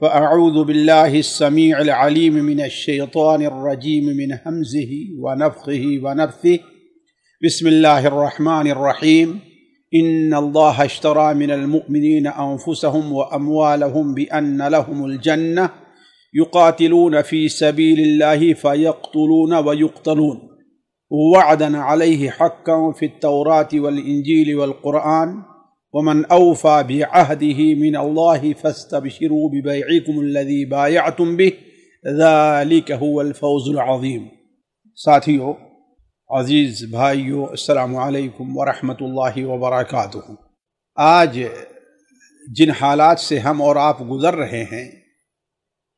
فأعوذ بالله السميع العليم من الشيطان الرجيم من همزه ونفخه ونفثه بسم الله الرحمن الرحيم إن الله اشترى من المؤمنين أنفسهم وأموالهم بأن لهم الجنة يقاتلون في سبيل الله فيقتلون ويقتلون وعدا عليه حقا في التوراة والإنجيل والقرآن ومن أوفى بعهده من الله فاستبشروا ببيعكم الذي بايعتم به ذلك هو الفوز العظيم۔ ساتھیو، عزیز بھائیو، السلام علیکم ورحمۃ اللہ وبرکاتہ۔ آج جن حالات سے ہم اور آپ گزر رہے ہیں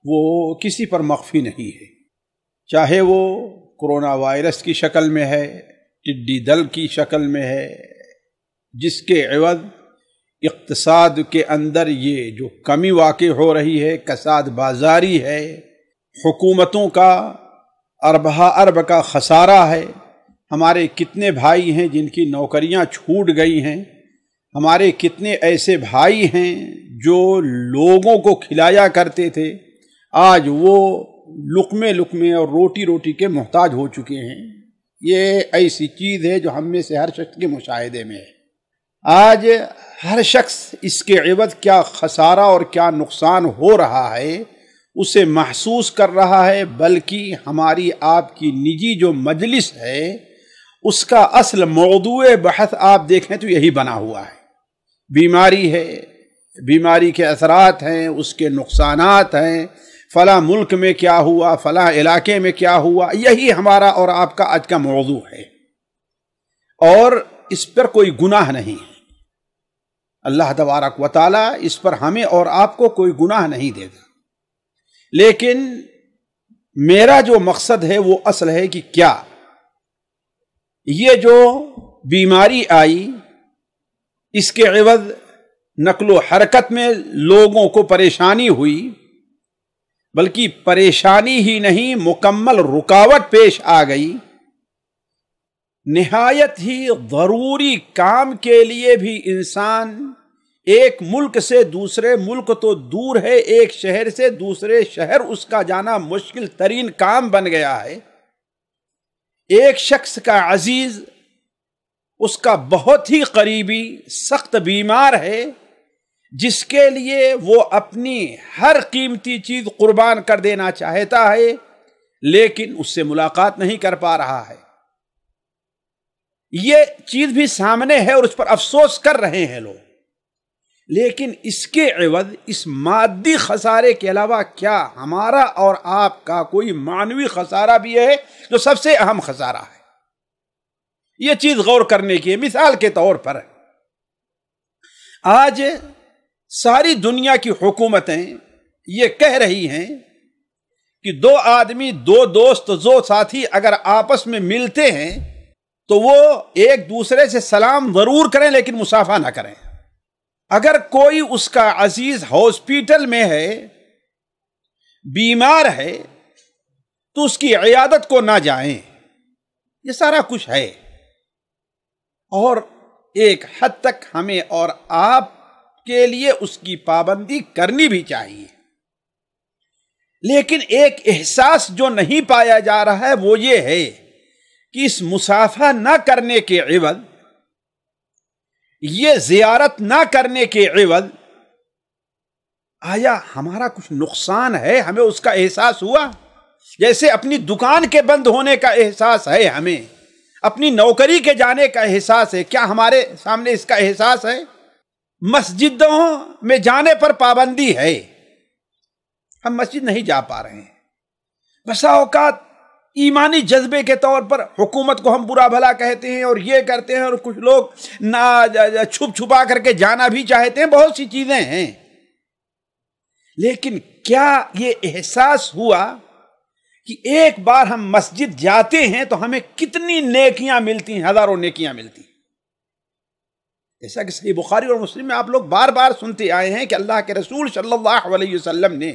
وہ کسی پر مخفی نہیں ہے، چاہے وہ کرونا وائرس کی شکل میں ہے، ٹڈی دل کی شکل میں ہے، جس کے عوض اقتصاد کے اندر یہ جو کمی واقع ہو رہی ہے، کساد بازاری ہے، حکومتوں کا اربہ ارب کا خسارہ ہے۔ ہمارے کتنے بھائی ہیں جن کی نوکریاں چھوٹ گئی ہیں، ہمارے کتنے ایسے بھائی ہیں جو لوگوں کو کھلایا کرتے تھے، آج وہ لقمے لقمے اور روٹی روٹی کے محتاج ہو چکے ہیں۔ یہ ایسی چیز ہے جو ہم میں سے ہر شخص کے مشاہدے میں ہے۔ آج ہر شخص اس کے عوض کیا خسارہ اور کیا نقصان ہو رہا ہے اسے محسوس کر رہا ہے، بلکہ ہماری آپ کی نجی جو مجلس ہے اس کا اصل موضوع بحث آپ دیکھیں تو یہی بنا ہوا ہے۔ بیماری ہے، بیماری کے اثرات ہیں، اس کے نقصانات ہیں، فلاں ملک میں کیا ہوا، فلاں علاقے میں کیا ہوا، یہی ہمارا اور آپ کا آج کا موضوع ہے، اور اس پر کوئی گناہ نہیں ہے۔ اللہ تبارک و تعالی اس پر ہمیں اور آپ کو کوئی گناہ نہیں دے گا، لیکن میرا جو مقصد ہے وہ اصل ہے کہ کیا یہ جو بیماری آئی اس کے عوض نقل و حرکت میں لوگوں کو پریشانی ہوئی، بلکہ پریشانی ہی نہیں مکمل رکاوٹ پیش آ گئی۔ نہایت ہی ضروری کام کے لیے بھی انسان ایک ملک سے دوسرے ملک تو دور ہے، ایک شہر سے دوسرے شہر اس کا جانا مشکل ترین کام بن گیا ہے۔ ایک شخص کا عزیز، اس کا بہت ہی قریبی سخت بیمار ہے، جس کے لیے وہ اپنی ہر قیمتی چیز قربان کر دینا چاہتا ہے، لیکن اس سے ملاقات نہیں کر پا رہا ہے۔ یہ چیز بھی سامنے ہے اور اس پر افسوس کر رہے ہیں لوگ، لیکن اس کے عوض اس مادی خسارے کے علاوہ کیا ہمارا اور آپ کا کوئی معنوی خسارہ بھی ہے جو سب سے اہم خسارہ ہے؟ یہ چیز غور کرنے کی ہے۔ مثال کے طور پر آج ساری دنیا کی حکومتیں یہ کہہ رہی ہیں کہ دو آدمی، دو دوست، دو ساتھی اگر آپس میں ملتے ہیں تو وہ ایک دوسرے سے سلام ضرور کریں لیکن مصافحہ نہ کریں۔ اگر کوئی اس کا عزیز ہاسپٹل میں ہے، بیمار ہے، تو اس کی عیادت کو نہ جائیں۔ یہ سارا کچھ ہے، اور ایک حد تک ہمیں اور آپ کے لیے اس کی پابندی کرنی بھی چاہیے، لیکن ایک احساس جو نہیں پایا جا رہا ہے وہ یہ ہے کہ اس مصافحہ نہ کرنے کے عوض، یہ زیارت نہ کرنے کے عوض آیا ہمارا کچھ نقصان ہے؟ ہمیں اس کا احساس ہوا؟ جیسے اپنی دکان کے بند ہونے کا احساس ہے، ہمیں اپنی نوکری کے جانے کا احساس ہے، کیا ہمارے سامنے اس کا احساس ہے؟ مسجدوں میں جانے پر پابندی ہے، ہم مسجد نہیں جا پا رہے ہیں۔ بسا اوقات ایمانی جذبے کے طور پر حکومت کو ہم برا بھلا کہتے ہیں اور یہ کرتے ہیں، اور کچھ لوگ چھپ چھپا کر کے جانا بھی چاہتے ہیں، بہت سی چیزیں ہیں، لیکن کیا یہ احساس ہوا کہ ایک بار ہم مسجد جاتے ہیں تو ہمیں کتنی نیکیاں ملتی ہیں، ہزاروں نیکیاں ملتی ہیں؟ جیسا کہ صحیح بخاری اور مسلم میں آپ لوگ بار بار سنتے آئے ہیں کہ اللہ کے رسول صلی اللہ علیہ وسلم نے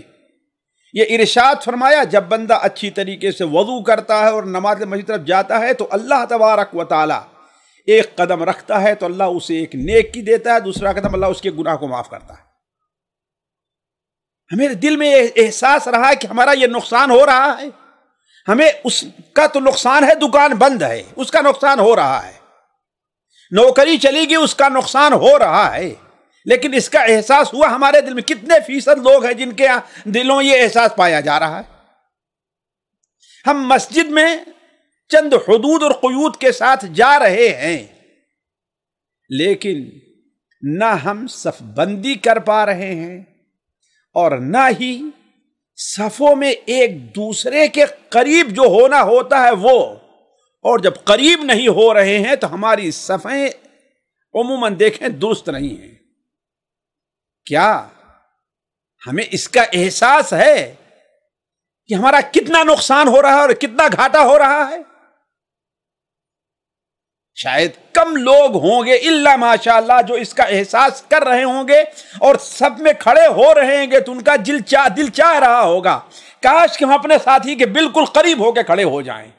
یہ ارشاد فرمایا، جب بندہ اچھی طریقے سے وضو کرتا ہے اور نماز مسجد طرف جاتا ہے تو اللہ تبارک و تعالی ایک قدم رکھتا ہے تو اللہ اسے ایک نیکی دیتا ہے، دوسرا قدم اللہ اس کے گناہ کو معاف کرتا ہے۔ ہمیں دل میں احساس رہا کہ ہمارا یہ نقصان ہو رہا ہے، ہمیں اس کا تو نقصان ہے، دکان بند ہے اس کا نقصان ہو رہا ہے، نوکری چلی گئی اس کا نقصان ہو رہا ہے، لیکن اس کا احساس ہوا ہمارے دل میں؟ کتنے فیصد لوگ ہیں جن کے دلوں یہ احساس پایا جا رہا ہے؟ ہم مسجد میں چند حدود اور قیود کے ساتھ جا رہے ہیں، لیکن نہ ہم صف بندی کر پا رہے ہیں اور نہ ہی صفوں میں ایک دوسرے کے قریب جو ہونا ہوتا ہے وہ، اور جب قریب نہیں ہو رہے ہیں تو ہماری صفیں عموماً دیکھیں درست نہیں ہیں۔ کیا ہمیں اس کا احساس ہے کہ ہمارا کتنا نقصان ہو رہا ہے اور کتنا گھاٹا ہو رہا ہے؟ شاید کم لوگ ہوں گے الا ماشاء اللہ جو اس کا احساس کر رہے ہوں گے اور سب میں کھڑے ہو رہے ہیں گے تو ان کا دل چاہ رہا ہوگا کاش کہ ہم اپنے ساتھی کے بالکل قریب ہو کے کھڑے ہو جائیں،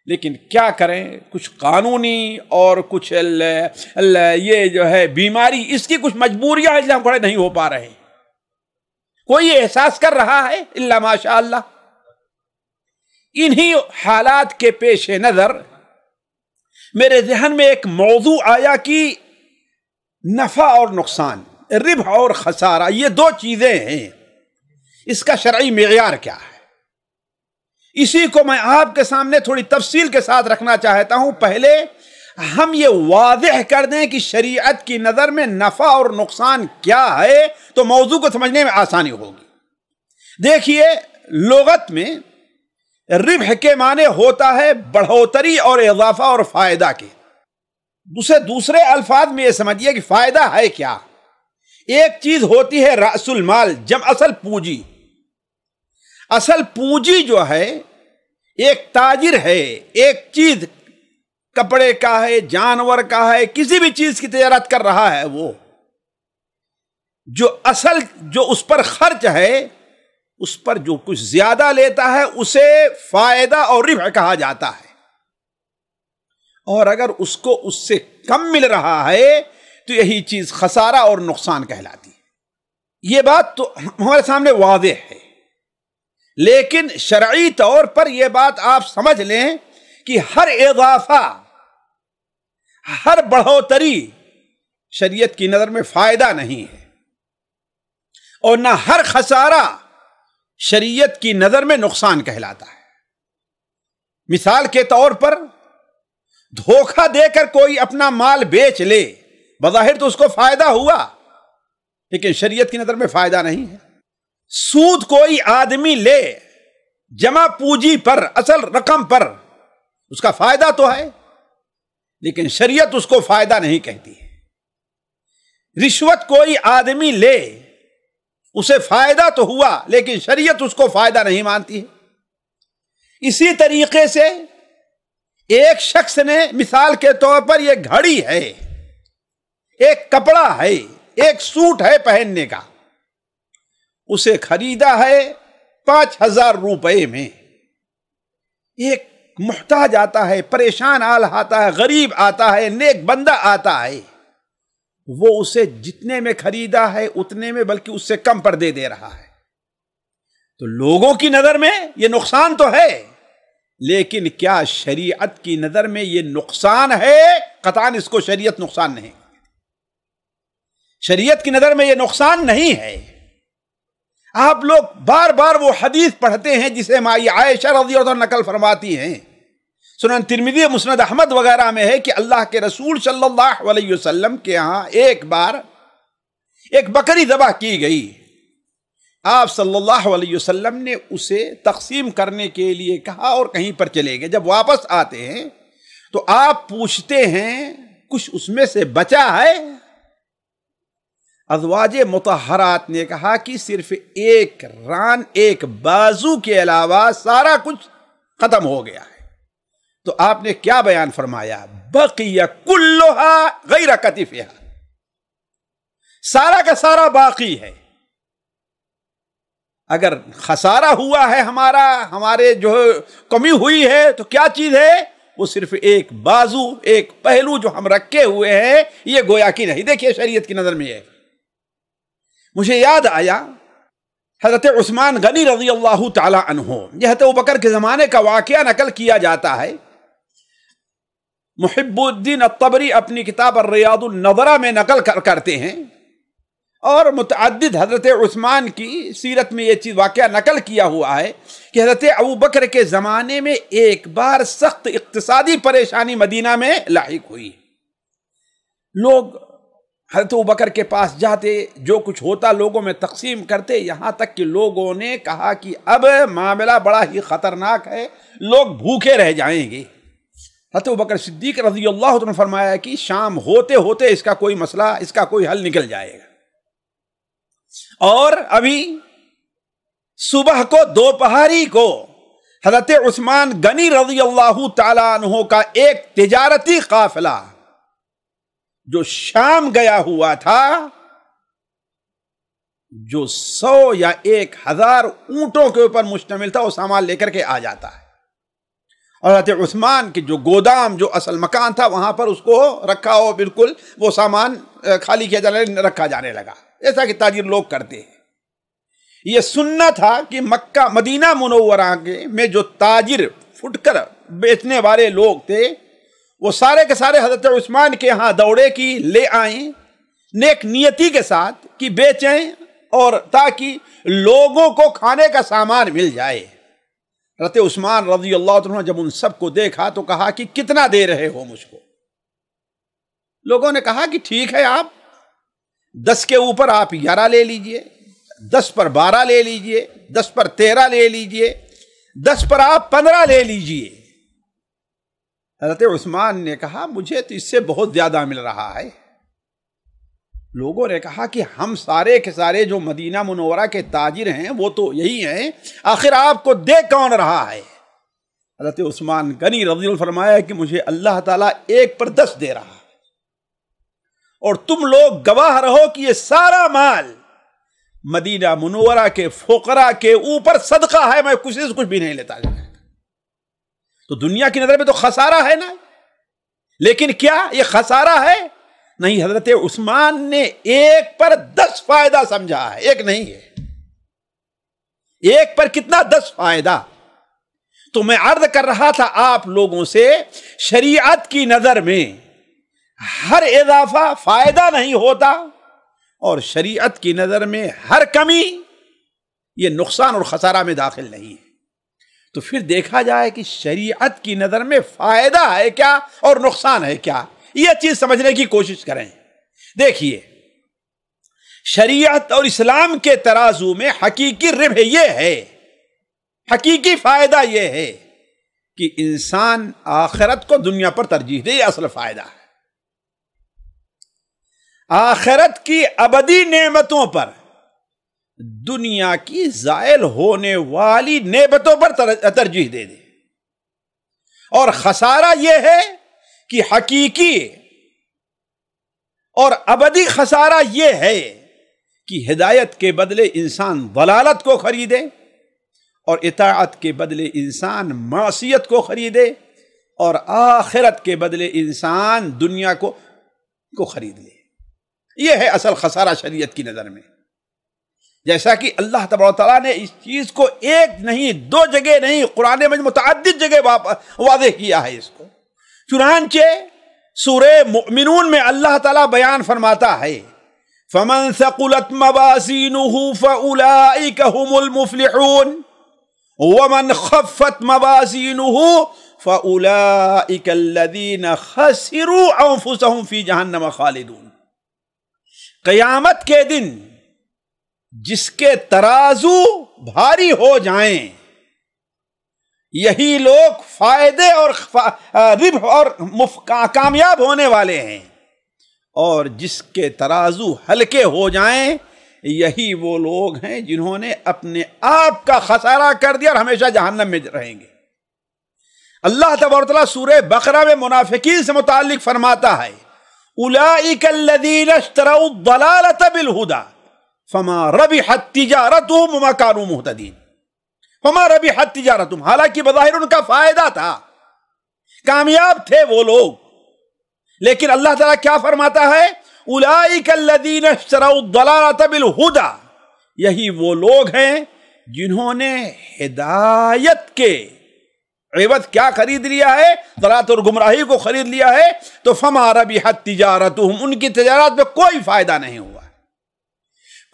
لیکن کیا کریں، کچھ قانونی اور کچھ یہ جو ہے بیماری، اس کی کچھ مجبوریاں ہیں اس لیے ہم کھڑے نہیں ہو پا رہے۔ کوئی یہ احساس کر رہا ہے الا ماشاء اللہ؟ انہی حالات کے پیش نظر میرے ذہن میں ایک موضوع آیا کہ نفع اور نقصان، ربح اور خسارہ، یہ دو چیزیں ہیں، اس کا شرعی معیار کیا ہے؟ اسی کو میں آپ کے سامنے تھوڑی تفصیل کے ساتھ رکھنا چاہتا ہوں۔ پہلے ہم یہ واضح کر دیں کہ شریعت کی نظر میں نفع اور نقصان کیا ہے تو موضوع کو سمجھنے میں آسانی ہوگی۔ دیکھیے، لغت میں ربح کے معنی ہوتا ہے بڑھوتری اور اضافہ اور فائدہ کے۔ دوسرے الفاظ میں یہ سمجھیے کہ فائدہ ہے کیا؟ ایک چیز ہوتی ہے رأس المال، جمع اصل پونجی۔ اصل پونجی جو ہے ایک تاجر ہے، ایک چیز کپڑے کا ہے، جانور کا ہے، کسی بھی چیز کی تجارت کر رہا ہے، وہ جو اصل جو اس پر خرچ ہے اس پر جو کچھ زیادہ لیتا ہے اسے فائدہ اور ربح کہا جاتا ہے، اور اگر اس کو اس سے کم مل رہا ہے تو یہی چیز خسارہ اور نقصان کہلاتی ہے۔ یہ بات تو ہمارے سامنے واضح ہے، لیکن شرعی طور پر یہ بات آپ سمجھ لیں کہ ہر اضافہ، ہر بڑھوتری شریعت کی نظر میں فائدہ نہیں ہے، اور نہ ہر خسارہ شریعت کی نظر میں نقصان کہلاتا ہے۔ مثال کے طور پر دھوکہ دے کر کوئی اپنا مال بیچ لے، بظاہر تو اس کو فائدہ ہوا، لیکن شریعت کی نظر میں فائدہ نہیں ہے۔ سود کوئی آدمی لے جمع پونجی پر، اصل رقم پر، اس کا فائدہ تو ہے، لیکن شریعت اس کو فائدہ نہیں کہتی ہے۔ رشوت کوئی آدمی لے، اسے فائدہ تو ہوا لیکن شریعت اس کو فائدہ نہیں مانتی ہے۔ اسی طریقے سے ایک شخص نے مثال کے طور پر یہ گھڑی ہے، ایک کپڑا ہے، ایک سوٹ ہے پہننے کا، اسے خریدا ہے 5,000 روپے میں۔ ایک محتاج آتا ہے، پریشان حال آتا ہے، غریب آتا ہے، نیک بندہ آتا ہے، وہ اسے جتنے میں خریدا ہے اتنے میں بلکہ اس سے کم پر دے رہا ہے، تو لوگوں کی نظر میں یہ نقصان تو ہے، لیکن کیا شریعت کی نظر میں یہ نقصان ہے؟ قطعاً اس کو شریعت نقصان نہیں، شریعت کی نظر میں یہ نقصان نہیں ہے۔ آپ لوگ بار بار وہ حدیث پڑھتے ہیں جسے مائی عائشہ رضی اللہ عنہا نقل فرماتی ہیں، سنن ترمذی، مسند احمد وغیرہ میں ہے کہ اللہ کے رسول صلی اللہ علیہ وسلم کے ہاں ایک بار ایک بکری ذبح کی گئی، آپ صلی اللہ علیہ وسلم نے اسے تقسیم کرنے کے لیے کہا اور کہیں پر چلے گئے۔ جب واپس آتے ہیں تو آپ پوچھتے ہیں کچھ اس میں سے بچا ہے؟ ازواج مطہرات نے کہا کہ صرف ایک ران، ایک بازو کے علاوہ سارا کچھ ختم ہو گیا ہے۔ تو آپ نے کیا بیان فرمایا؟ بقی کلھا غیر کتفھا، سارا کا سارا باقی ہے۔ اگر خسارہ ہوا ہے ہمارے جو کمی ہوئی ہے تو کیا چیز ہے؟ وہ صرف ایک بازو، ایک پہلو جو ہم رکھے ہوئے ہیں، یہ گویا کی نہیں۔ دیکھیے شریعت کی نظر میں یہ مجھے یاد آیا، حضرت عثمان غنی رضی اللہ تعالی عنہ، یہ حضرت ابوبکر کے زمانے کا واقعہ نقل کیا جاتا ہے۔ محب الدین الطبری اپنی کتاب الریاض النظرہ میں نقل کرتے ہیں، اور متعدد حضرت عثمان کی سیرت میں یہ چیز واقعہ نقل کیا ہوا ہے کہ حضرت ابوبکر کے زمانے میں ایک بار سخت اقتصادی پریشانی مدینہ میں لاحق ہوئی۔ لوگ حضرت ابوبکر کے پاس جاتے، جو کچھ ہوتا لوگوں میں تقسیم کرتے، یہاں تک کہ لوگوں نے کہا کہ اب معاملہ بڑا ہی خطرناک ہے، لوگ بھوکے رہ جائیں گے۔ حضرت ابوبکر صدیق رضی اللہ عنہ نے فرمایا کہ شام ہوتے ہوتے اس کا کوئی مسئلہ، اس کا کوئی حل نکل جائے گا۔ اور ابھی صبح کو، دوپہری کو حضرت عثمان غنی رضی اللہ تعالی عنہ کا ایک تجارتی قافلہ جو شام گیا ہوا تھا، جو 100 یا 1000 اونٹوں کے اوپر مشتمل تھا، وہ سامان لے کر کے آ جاتا ہے۔ اور حضرت عثمان کے جو گودام، جو اصل مکان تھا، وہاں پر اس کو رکھا ہو، بالکل وہ سامان خالی کیا جانے رکھا جانے لگا، ایسا کہ تاجر لوگ کرتے ہیں۔ یہ سننا تھا کہ مکہ مدینہ منورہ میں جو تاجر پھٹ کر بیچنے والے لوگ تھے، وہ سارے کے سارے حضرت عثمان کے ہاں دوڑے کی لے آئیں، نیک نیتی کے ساتھ کہ بیچیں، اور تاکہ لوگوں کو کھانے کا سامان مل جائے۔ حضرت عثمان رضی اللہ عنہ جب ان سب کو دیکھا تو کہا کہ کتنا دے رہے ہو مجھ کو؟ لوگوں نے کہا کہ ٹھیک ہے، آپ 10 کے اوپر آپ 11 لے لیجئے، 10 پر 12 لے لیجئے، 10 پر 13 لے لیجئے، 10 پر آپ 15 لے لیجئے۔ حضرت عثمان نے کہا مجھے تو اس سے بہت زیادہ مل رہا ہے۔ لوگوں نے کہا کہ ہم سارے کے سارے جو مدینہ منورہ کے تاجر ہیں وہ تو یہی ہیں، آخر آپ کو دے کون رہا ہے؟ حضرت عثمان غنی رضی اللہ عنہ فرمایا کہ مجھے اللہ تعالیٰ 1 پر 10 دے رہا ہے، اور تم لوگ گواہ رہو کہ یہ سارا مال مدینہ منورہ کے فقراء کے اوپر صدقہ ہے، میں کسی سے کچھ بھی نہیں لیتا۔ تو دنیا کی نظر میں تو خسارہ ہے نا، لیکن کیا یہ خسارہ ہے؟ نہیں، حضرت عثمان نے 1 پر 10 فائدہ سمجھا ہے، 1 نہیں ہے، 1 پر کتنا؟ 10 فائدہ۔ تو میں عرض کر رہا تھا آپ لوگوں سے، شریعت کی نظر میں ہر اضافہ فائدہ نہیں ہوتا، اور شریعت کی نظر میں ہر کمی یہ نقصان اور خسارہ میں داخل نہیں ہے۔ تو پھر دیکھا جائے کہ شریعت کی نظر میں فائدہ ہے کیا اور نقصان ہے کیا، یہ چیز سمجھنے کی کوشش کریں۔ دیکھیے، شریعت اور اسلام کے ترازو میں حقیقی ربح یہ ہے، حقیقی فائدہ یہ ہے کہ انسان آخرت کو دنیا پر ترجیح دے، یہ اصل فائدہ ہے۔ آخرت کی ابدی نعمتوں پر دنیا کی زائل ہونے والی نعمتوں پر ترجیح دے دے۔ اور خسارہ یہ ہے کہ حقیقی اور ابدی خسارہ یہ ہے کہ ہدایت کے بدلے انسان ضلالت کو خریدے، اور اطاعت کے بدلے انسان معصیت کو خریدے، اور آخرت کے بدلے انسان دنیا کو خرید لے۔ یہ ہے اصل خسارہ شریعت کی نظر میں۔ جیسا کہ اللہ تبارک و تعالیٰ نے اس چیز کو 1 نہیں 2 جگہ نہیں، قرآن میں متعدد جگہ واضح کیا ہے اس کو۔ چنانچہ سورہ مؤمنون میں اللہ تعالیٰ بیان فرماتا ہے، فَمَن ثَقُلَتْ مَوَازِينُهُ فَأُولَئِكَ هُمُ الْمُفْلِحُونَ وَمَنْ خَفَّتْ مَوَازِينُهُ فَأُولَئِكَ الَّذِينَ خَسِرُوا أَنفُسَهُمْ فِي جَهَنَّمَ خَالِدُونَ۔ قیامت کے دن جس کے ترازو بھاری ہو جائیں، یہی لوگ فائدے اور ربح اور کامیاب ہونے والے ہیں، اور جس کے ترازو ہلکے ہو جائیں یہی وہ لوگ ہیں جنہوں نے اپنے آپ کا خسارہ کر دیا اور ہمیشہ جہنم میں رہیں گے۔ اللہ تبارک و تعالیٰ سورہ بقرہ میں منافقین سے متعلق فرماتا ہے، اولئک الذین اشتروا الضلالۃ بالہدی فما ربحت تجارتهم وما كانوا مهتدین۔ فما ربحت تجارتهم، حالانکہ بظاہر ان کا فائدہ تھا، کامیاب تھے وہ لوگ، لیکن اللہ تعالیٰ کیا فرماتا ہے، اولئک الذین اشتروا الضلالۃ بالہدی، یہی وہ لوگ ہیں جنہوں نے ہدایت کے عوض کیا خرید لیا ہے؟ ضلالت اور گمراہی کو خرید لیا ہے. تو فما ربحت تجارتہم، ان کی تجارت میں کوئی فائدہ نہیں ہوا.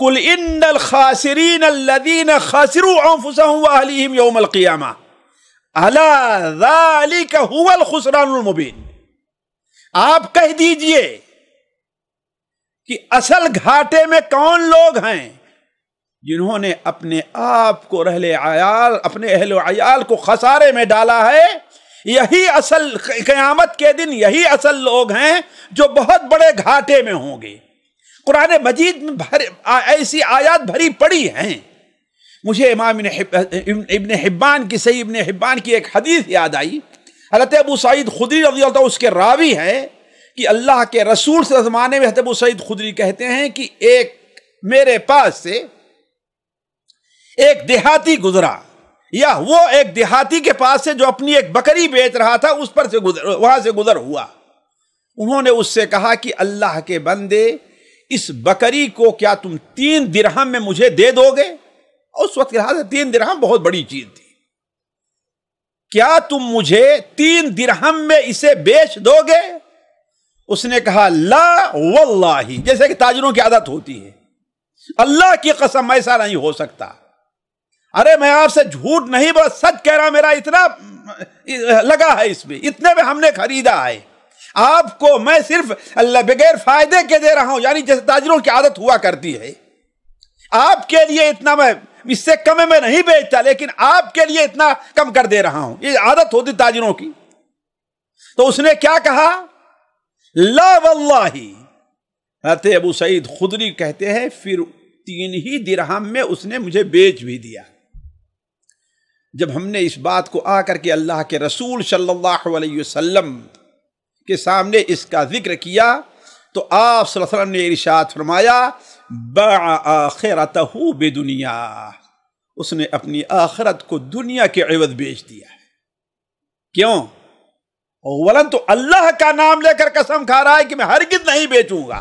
قل ان الخاسرین الذین خسروا انفسهم واہلیہم یوم القیامہ الا ذلک هو الخسران المبین. آپ کہہ دیجئے کہ اصل گھاٹے میں کون لوگ ہیں؟ جنہوں نے اپنے آپ کو رحل عیال، اپنے اہل و عیال کو خسارے میں ڈالا ہے. یہی اصل قیامت کے دن یہی اصل لوگ ہیں جو بہت بڑے گھاٹے میں ہوں گے. قرآن مجید میں ایسی آیات بھری پڑی ہیں. مجھے امام ابن حبان کی، صحیح ابن حبان کی ایک حدیث یاد آئی. حضرت ابو سعید خدری رضی اللہ عنہ اس کے راوی ہیں کہ اللہ کے رسول سے زمانے میں حضرت ابو سعید خدری کہتے ہیں کہ ایک میرے پاس سے ایک دیہاتی گزرا، یا وہ ایک دیہاتی کے پاس سے جو اپنی ایک بکری بیچ رہا تھا اس پر سے وہاں سے گزر ہوا. انہوں نے اس سے کہا کہ اللہ کے بندے، اس بکری کو کیا تم 3 درہم میں مجھے دے دو گے؟ اس وقت کے لحاظ سے 3 درہم بہت بڑی چیز تھی. کیا تم مجھے 3 درہم میں اسے بیچ دو گے؟ اس نے کہا لا واللہ، جیسے کہ تاجروں کی عادت ہوتی ہے، اللہ کی قسم ایسا نہیں ہو سکتا. ارے میں آپ سے جھوٹ نہیں بول، سچ کہہ رہا، میرا اتنا لگا ہے اس میں، اتنے میں ہم نے خریدا ہے. آپ کو میں صرف اللہ بغیر فائدے کے دے رہا ہوں، یعنی جیسے تاجروں کی عادت ہوا کرتی ہے. آپ کے لیے اتنا، میں اس سے کم میں نہیں بیچتا، لیکن آپ کے لیے اتنا کم کر دے رہا ہوں. یہ عادت ہوتی تاجروں کی. تو اس نے کیا کہا؟ لا واللہ. حضرت ابو سعید خدری کہتے ہیں پھر 3 ہی درہم میں اس نے مجھے بیچ بھی دیا. جب ہم نے اس بات کو آ کر کے اللہ کے رسول صلی اللہ علیہ وسلم کے سامنے اس کا ذکر کیا تو آپ صلی اللہ علیہ وسلم نے ارشاد فرمایا باع آخرتہ بدنیا. اس نے اپنی آخرت کو دنیا کے عوض بیچ دیا. کیوں؟ اولن تو اللہ کا نام لے کر قسم کھا رہا ہے کہ میں ہرگز نہیں بیچوں گا،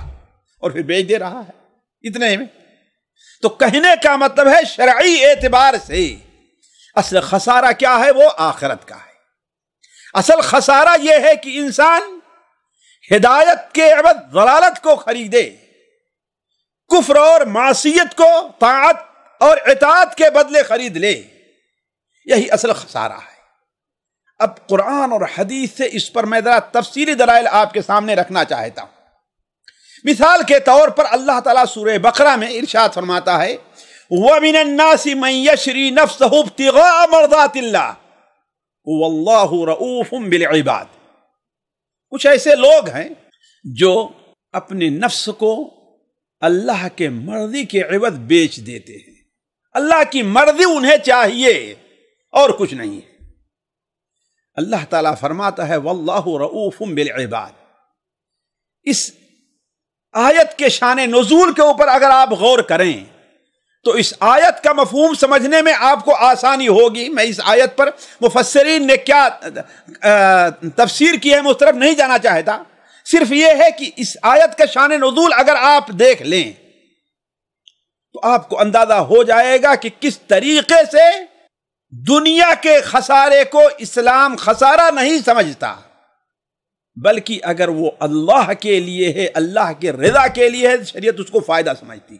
اور پھر بیچ دے رہا ہے اتنے میں. تو کہنے کا مطلب ہے شرعی اعتبار سے اصل خسارہ کیا ہے؟ وہ آخرت کا ہے. اصل خسارہ یہ ہے کہ انسان ہدایت کے عوض ضلالت کو خریدے، کفر اور معصیت کو طاعت اور اطاعت کے بدلے خرید لے. یہی اصل خسارہ ہے. اب قرآن اور حدیث سے اس پر میں ذرا تفصیلی دلائل آپ کے سامنے رکھنا چاہتا ہوں. مثال کے طور پر اللہ تعالیٰ سورہ بقرہ میں ارشاد فرماتا ہے وَمِنَ النَّاسِ مَن يَشْرِي نَفْسَهُ ابْتِغَاءَ مَرْضَاتِ اللَّهِ وَاللَّهُ رَءُوفٌ بِالْعِبَادِ. کچھ ایسے لوگ ہیں جو اپنے نفس کو اللہ کے مرضی کے عوض بیچ دیتے ہیں. اللہ کی مرضی انہیں چاہیے اور کچھ نہیں ہے. اللہ تعالیٰ فرماتا ہے وَاللَّهُ رَءُوفٌ بِالْعِبَادِ. اس آیت کے شان نزول کے اوپر اگر آپ غور کریں تو اس آیت کا مفہوم سمجھنے میں آپ کو آسانی ہوگی. میں اس آیت پر مفسرین نے کیا تفسیر کی ہے میں اس طرف نہیں جانا چاہتا. صرف یہ ہے کہ اس آیت کا شان نزول اگر آپ دیکھ لیں تو آپ کو اندازہ ہو جائے گا کہ کس طریقے سے دنیا کے خسارے کو اسلام خسارہ نہیں سمجھتا، بلکہ اگر وہ اللہ کے لیے ہے، اللہ کے رضا کے لیے ہے، شریعت اس کو فائدہ سمجھتی.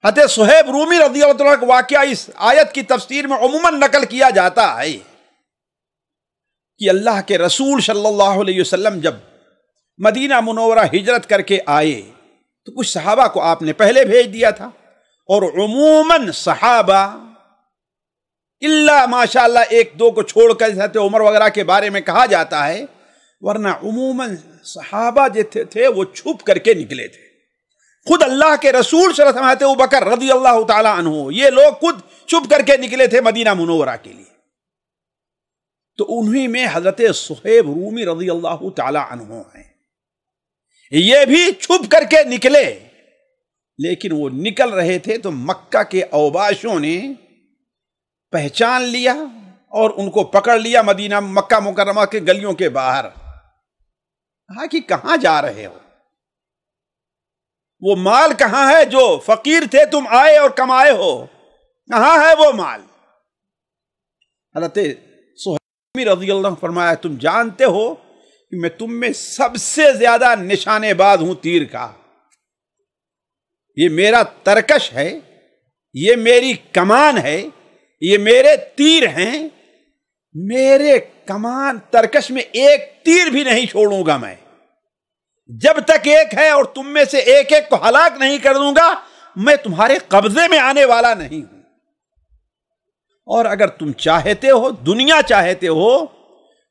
حضرت صہیب رومی رضی اللہ عنہ کا واقعہ اس آیت کی تفسیر میں عموماً نقل کیا جاتا ہے کہ اللہ کے رسول صلی اللہ علیہ وسلم جب مدینہ منورہ ہجرت کر کے آئے تو کچھ صحابہ کو آپ نے پہلے بھیج دیا تھا، اور عموماً صحابہ اللہ ماشاء اللہ 1-2 کو چھوڑ کر حضرت عمر وغیرہ کے بارے میں کہا جاتا ہے، ورنہ عموماً صحابہ جو تھے وہ چھپ کر کے نکلے تھے. خود اللہ کے رسول صلی اللہ علیہ وسلم ابو بکر رضی اللہ تعالی عنہ یہ لوگ خود چھپ کر کے نکلے تھے مدینہ منورہ کے لیے. تو انہی میں حضرت صہیب رومی رضی اللہ تعالی عنہ ہیں. یہ بھی چھپ کر کے نکلے، لیکن وہ نکل رہے تھے تو مکہ کے اوباشوں نے پہچان لیا اور ان کو پکڑ لیا مدینہ مکہ مکرمہ کے گلیوں کے باہر. کہا کہ کہاں جا رہے ہو؟ وہ مال کہاں ہے جو فقیر تھے تم آئے اور کمائے ہو؟ کہاں ہے وہ مال؟ حضرت صہیب رضی اللہ عنہ فرمایا تم جانتے ہو کہ میں تم میں سب سے زیادہ نشانے باز ہوں تیر کا، یہ میرا ترکش ہے، یہ میری کمان ہے، یہ میرے تیر ہیں، میرے کمان ترکش میں ایک تیر بھی نہیں چھوڑوں گا میں، جب تک ایک ہے اور تم میں سے ایک ایک کو ہلاک نہیں کر دوں گا میں تمہارے قبضے میں آنے والا نہیں ہوں۔ اور اگر تم چاہتے ہو، دنیا چاہتے ہو،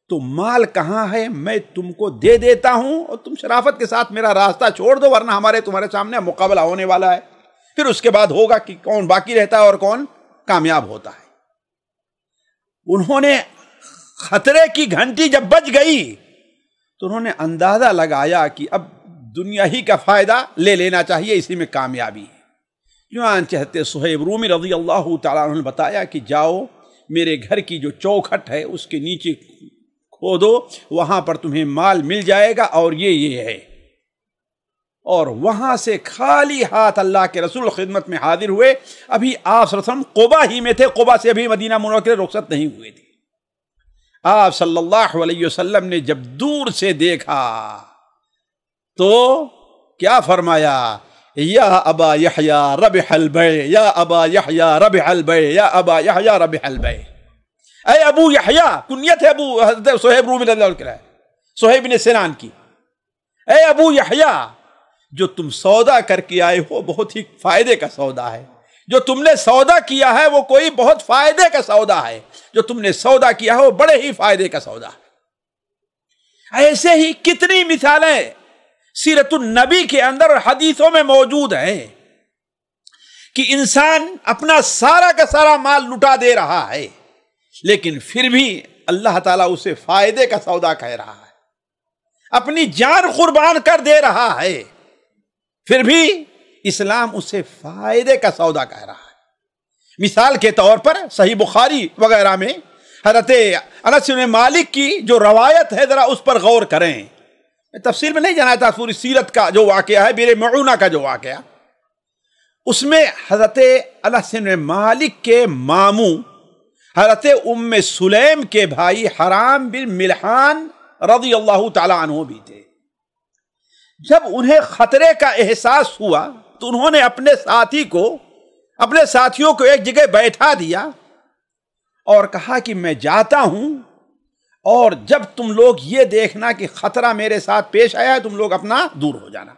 تو مال کہاں ہے میں تم کو دے دیتا ہوں اور تم شرافت کے ساتھ میرا راستہ چھوڑ دو، ورنہ تمہارے سامنے مقابلہ ہونے والا ہے، پھر اس کے بعد ہوگا کہ کون باقی رہتا ہے اور کون کامیاب ہوتا ہے۔ انہوں نے خطرے کی گھنٹی جب بج گئی تو انہوں نے اندازہ لگایا کہ اب دنیا ہی کا فائدہ لے لینا چاہیے، اسی میں کامیابی ہے۔ چنانچہ صہیب رومی رضی اللہ تعالیٰ عنہ نے بتایا کہ جاؤ میرے گھر کی جو چوکھٹ ہے اس کے نیچے کھودو، وہاں پر تمہیں مال مل جائے گا اور یہ ہے۔ اور وہاں سے خالی ہاتھ اللہ کے رسول خدمت میں حاضر ہوئے۔ ابھی آپ صلی اللہ علیہ وسلم قبا ہی میں تھے، قبا سے ابھی مدینہ منورہ کے رخصت نہیں ہوئے تھے۔ آپ صلی اللہ علیہ وسلم نے جب دور سے دیکھا تو کیا فرمایا؟ یا ابا یحییٰ ربح البیع، یا ابا یحییٰ ربح البیع، یا ابا یحییٰ ربح البیع۔ اے ابو یحییٰ، کنیت ہے ابو حضرت صہیب رومی رضی اللہ عنہ، صہیب بن سنان کی، اے ابو یحییٰ جو تم سودا کر کے آئے ہو بہت ہی فائدے کا سودا ہے، جو تم نے سودا کیا ہے وہ کوئی بہت فائدے کا سودا ہے، جو تم نے سودا کیا ہے وہ بڑے ہی فائدے کا سودا ہے۔ ایسے ہی کتنی مثالیں سیرت النبی کے اندر حدیثوں میں موجود ہیں کہ انسان اپنا سارا کا سارا مال لٹا دے رہا ہے لیکن پھر بھی اللہ تعالیٰ اسے فائدے کا سودا کہہ رہا ہے، اپنی جان قربان کر دے رہا ہے پھر بھی اسلام اسے فائدے کا سودا کہہ رہا ہے۔ مثال کے طور پر صحیح بخاری وغیرہ میں حضرت انس بن مالک کی جو روایت ہے ذرا اس پر غور کریں۔ میں تفصیل میں نہیں جانا تھا، پوری سیرت کا جو واقعہ ہے، بیر معونہ کا جو واقعہ، اس میں حضرت انس بن مالک کے ماموں حضرت ام سلیم کے بھائی حرام بن ملحان رضی اللہ تعالی عنہ بھی تھے۔ جب انہیں خطرے کا احساس ہوا تو انہوں نے اپنے ساتھیوں کو ایک جگہ بیٹھا دیا اور کہا کہ میں جاتا ہوں اور جب تم لوگ یہ دیکھنا کہ خطرہ میرے ساتھ پیش آیا ہے تم لوگ اپنا دور ہو جانا۔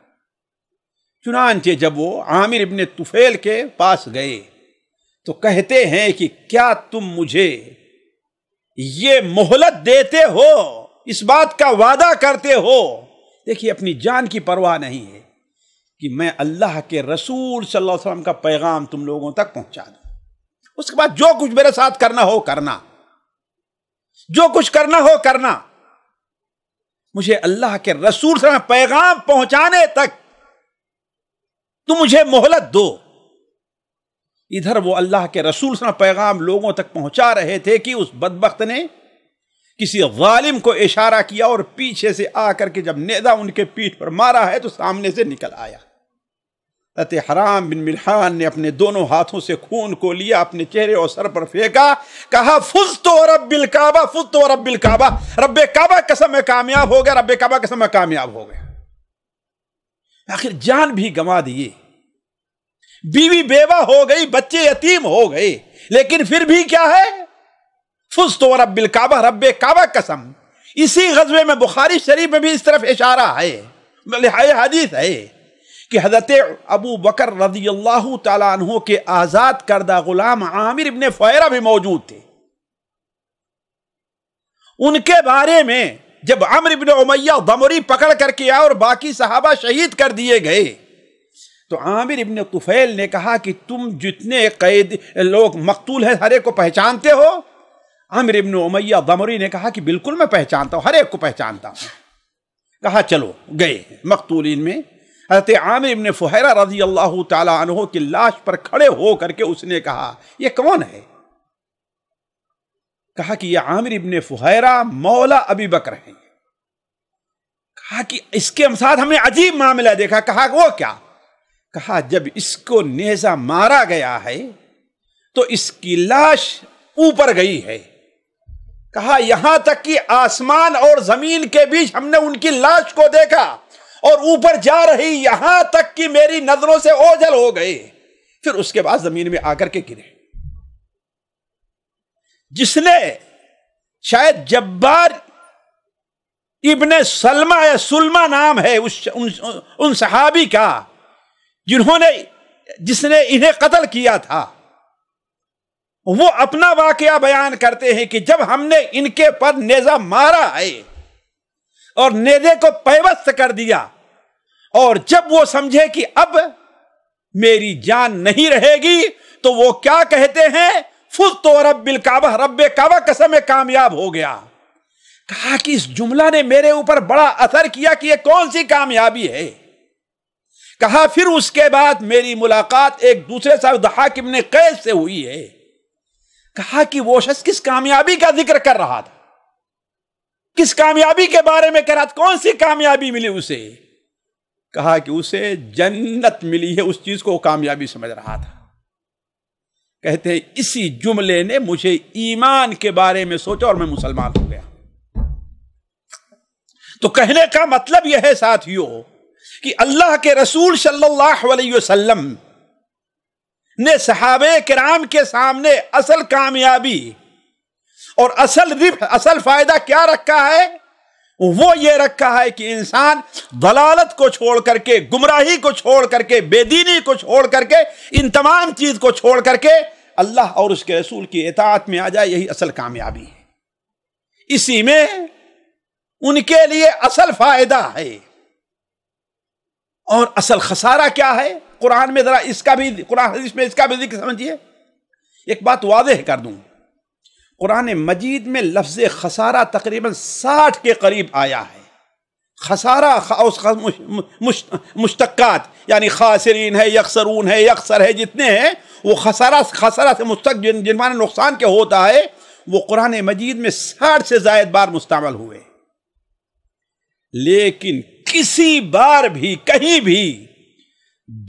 چنانچہ جب وہ عامر ابن طفیل کے پاس گئے تو کہتے ہیں کہ کیا تم مجھے یہ مہلت دیتے ہو، اس بات کا وعدہ کرتے ہو؟ دیکھیے اپنی جان کی پرواہ نہیں ہے کہ میں اللہ کے رسول صلی اللہ علیہ وسلم کا پیغام تم لوگوں تک پہنچا دوں، اس کے بعد جو کچھ میرے ساتھ کرنا ہو کرنا، جو کچھ کرنا ہو کرنا، مجھے اللہ کے رسول صلی اللہ علیہ وسلم پیغام پہنچانے تک تم مجھے مہلت دو۔ ادھر وہ اللہ کے رسول صلی اللہ علیہ وسلم پیغام لوگوں تک پہنچا رہے تھے کہ اس بدبخت نے کسی ظالم کو اشارہ کیا اور پیچھے سے آ کر کے جب نیزہ ان کے پیٹھ پر مارا ہے تو سامنے سے نکل آیا۔ حضرت حرام بن ملحان نے اپنے دونوں ہاتھوں سے خون کو لیا، اپنے چہرے اور سر پر پھینکا، کہا فزت ورب الکعبہ، فزت ورب الکعبہ، رب کعبہ قسم میں کامیاب ہو گیا، رب کعبہ قسم میں کامیاب ہو گیا۔ آخر جان بھی گنوا دیے، بیوی بیوہ ہو گئی، بچے یتیم ہو گئے، لیکن پھر بھی کیا ہے؟ فزت ورب الکعبہ، رب کعبہ قسم۔ اسی غزوے میں بخاری شریف میں بھی اس طرف اشارہ ہے، حدیث ہے کہ حضرت ابو بکر رضی اللہ تعالیٰ عنہ کے آزاد کردہ غلام عامر ابن فہیرہ بھی موجود تھے۔ ان کے بارے میں جب عمرو ابن امیہ ضمری پکڑ کر کے آئے اور باقی صحابہ شہید کر دیے گئے تو عامر ابن طفیل نے کہا کہ تم جتنے قید لوگ مقتول ہیں ہر ایک کو پہچانتے ہو؟ عمرو ابن امیہ ضمری نے کہا کہ بالکل میں پہچانتا ہوں، ہر ایک کو پہچانتا ہوں۔ کہا چلو، گئے مقتولین میں حضرت عامر ابن فہیرہ رضی اللہ تعالی عنہ کی لاش پر کھڑے ہو کر کے اس نے کہا یہ کون ہے؟ کہا کہ یہ عامر ابن فہیرہ مولا ابی بکر ہیں۔ کہا کہ اس کے ساتھ ہم نے عجیب معاملہ دیکھا۔ کہا کہ وہ کیا؟ کہا جب اس کو نیزہ مارا گیا ہے تو اس کی لاش اوپر گئی ہے. کہا یہاں تک کہ آسمان اور زمین کے بیچ ہم نے ان کی لاش کو دیکھا اور اوپر جا رہی یہاں تک کہ میری نظروں سے اوجھل ہو گئے. پھر اس کے بعد زمین میں آ کر کے گرے. جس نے شاید جبار ابن سلمہ یا سلمہ نام ہے ان صحابی کا جس نے انہیں قتل کیا تھا، وہ اپنا واقعہ بیان کرتے ہیں کہ جب ہم نے ان کے پر نیزہ مارا ہے اور نیزے کو پیوست کر دیا اور جب وہ سمجھے کہ اب میری جان نہیں رہے گی تو وہ کیا کہتے ہیں؟ فزت رب الکعبہ، رب کعبہ قسم کامیاب ہو گیا. کہا کہ اس جملہ نے میرے اوپر بڑا اثر کیا کہ یہ کون سی کامیابی ہے. کہا پھر اس کے بعد میری ملاقات ایک دوسرے صاحب ضحاک ابن قیس سے ہوئی ہے. کہا کہ وہ شخص کس کامیابی کا ذکر کر رہا تھا، کس کامیابی کے بارے میں کہہ رہا تھا، کون سی کامیابی ملی اسے؟ کہا کہ اسے جنت ملی ہے، اس چیز کو کامیابی سمجھ رہا تھا. کہتے ہیں اسی جملے نے مجھے ایمان کے بارے میں سوچا اور میں مسلمان ہو گیا. تو کہنے کا مطلب یہ ہے ساتھیوں کہ اللہ کے رسول صلی اللہ علیہ وسلم نے صحابہ کرام کے سامنے اصل کامیابی اور اصل فائدہ کیا رکھا ہے؟ وہ یہ رکھا ہے کہ انسان ضلالت کو چھوڑ کر کے، گمراہی کو چھوڑ کر کے، بے دینی کو چھوڑ کر کے، ان تمام چیز کو چھوڑ کر کے اللہ اور اس کے رسول کی اطاعت میں آ جائے. یہی اصل کامیابی ہے. اسی میں ان کے لیے اصل فائدہ ہے. اور اصل خسارہ کیا ہے؟ قرآن میں ذرا قرآن حدیث میں اس کا بھی ذکر سمجھیے. ایک بات واضح کر دوں، قرآن مجید میں لفظ خسارہ تقریباً 60 کے قریب آیا ہے. خسارہ مشتقات یعنی خاسرین ہے، یخسرون ہے، یخسر ہے، جتنے ہیں وہ خسارہ سے مشتق جن معنی نقصان کے ہوتا ہے وہ قرآن مجید میں 60 سے زائد بار مستعمل ہوئے. لیکن کسی بار بھی کہیں بھی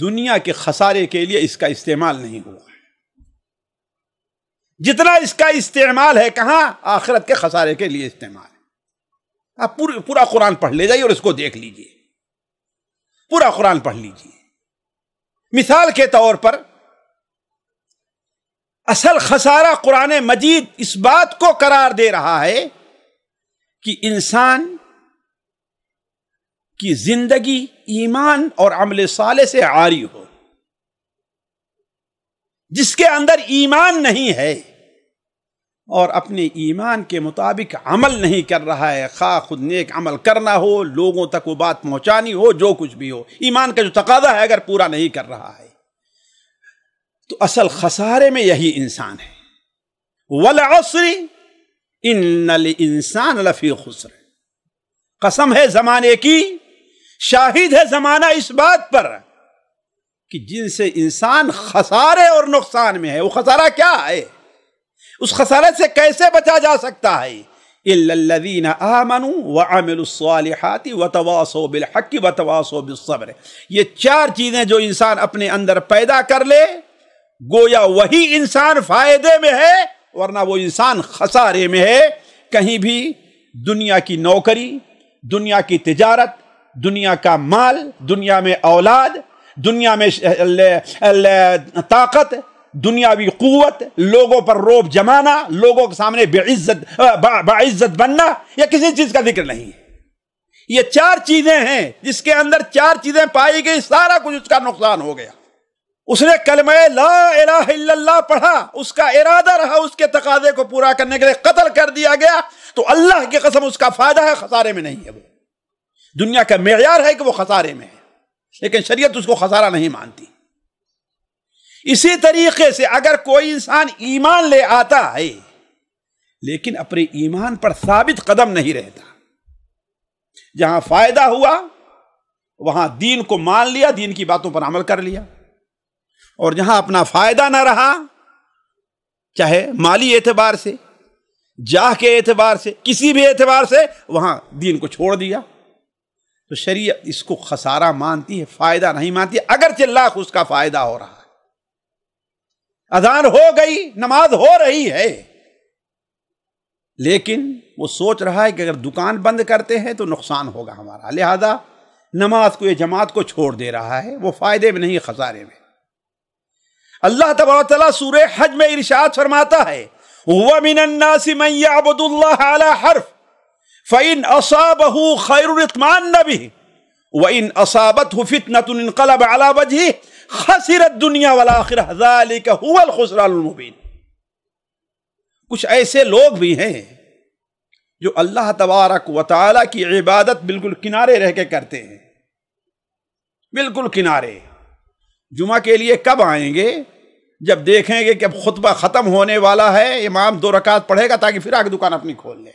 دنیا کے خسارے کے لیے اس کا استعمال نہیں ہوا. جتنا اس کا استعمال ہے کہاں؟ آخرت کے خسارے کے لیے استعمال ہے. آپ پورا قرآن پڑھ لے جائیے اور اس کو دیکھ لیجئے. پورا قرآن پڑھ لیجئے. مثال کے طور پر اصل خسارہ قرآن مجید اس بات کو قرار دے رہا ہے کہ انسان کی زندگی ایمان اور عمل صالح سے عاری ہو. جس کے اندر ایمان نہیں ہے اور اپنے ایمان کے مطابق عمل نہیں کر رہا ہے، خواہ خود نیک عمل کرنا ہو، لوگوں تک وہ بات پہنچانی ہو، جو کچھ بھی ہو، ایمان کا جو تقاضا ہے اگر پورا نہیں کر رہا ہے تو اصل خسارے میں یہی انسان ہے. والعصر ان الانسان لفی خسر. قسم ہے زمانے کی، شاہد ہے زمانہ اس بات پر کہ جن سے انسان خسارے اور نقصان میں ہے. وہ خسارہ کیا ہے؟ اس خسارے سے کیسے بچا جا سکتا ہے؟ الا الذین آمنوا وعملوا الصالحات وتواصوا بالحق وتواصوا بالصبر. یہ 4 چیزیں جو انسان اپنے اندر پیدا کر لے گویا وہی انسان فائدے میں ہے، ورنہ وہ انسان خسارے میں ہے. کہیں بھی دنیا کی نوکری، دنیا کی تجارت، دنیا کا مال، دنیا میں اولاد، دنیا میں طاقت، دنیاوی قوت، لوگوں پر روب جمانا، لوگوں کے سامنے باعزت بننا، یا کسی چیز کا ذکر نہیں. یہ 4 چیزیں ہیں، جس کے اندر 4 چیزیں پائی گئی سارا کچھ اس کا نقصان ہو گیا. اس نے کلمہ لا الہ الا اللہ پڑھا، اس کا ارادہ رہا اس کے تقاضے کو پورا کرنے کے لیے قتل کر دیا گیا، تو اللہ کی قسم اس کا فائدہ ہے، خسارے میں نہیں ہے. وہ دنیا کا معیار ہے کہ وہ خسارے میں ہے، لیکن شریعت اس کو خسارہ نہیں مانتی. اسی طریقے سے اگر کوئی انسان ایمان لے آتا ہے لیکن اپنے ایمان پر ثابت قدم نہیں رہتا، جہاں فائدہ ہوا وہاں دین کو مان لیا، دین کی باتوں پر عمل کر لیا، اور جہاں اپنا فائدہ نہ رہا، چاہے مالی اعتبار سے، جاہ کے اعتبار سے، کسی بھی اعتبار سے، وہاں دین کو چھوڑ دیا. تو شریعت اس کو خسارہ مانتی ہے، فائدہ نہیں مانتی، اگرچہ لاکھ اس کا فائدہ ہو رہا ہے۔ اذان ہو گئی، نماز ہو رہی ہے، لیکن وہ سوچ رہا ہے کہ اگر دکان بند کرتے ہیں تو نقصان ہوگا ہمارا، لہذا نماز کو، یہ جماعت کو چھوڑ دے رہا ہے۔ وہ فائدے میں نہیں، خسارے میں۔ اللہ تبارک و تعالیٰ سورہ حج میں ارشاد فرماتا ہے وَمِنَ النَّاسِ مَن يَعْبُدُ اللَّهَ عَلَى حَرْفٍ فَإِنْ أَصَابَهُ خَيْرٌ اطْمَأَنَّ بِهِ وَإِنْ أَصَابَتْهُ فِتْنَةٌ انقلب عَلَى وَجْهِهِ خَسِرَ الدُّنْيَا وَالْآخِرَةَ ذَلِكَ هُوَ الْخُسْرَانُ الْمُبِينُ۔ کچھ ایسے لوگ بھی ہیں جو اللہ تبارک و تعالیٰ کی عبادت بالکل کنارے رہ کے کرتے ہیں، بالکل کنارے۔ جمعہ کے لیے کب آئیں گے؟ جب دیکھیں گے کہ اب خطبہ ختم ہونے والا ہے، امام 2 رکعت پڑھے گا تاکہ پھر آگے دکان اپنی کھول لے۔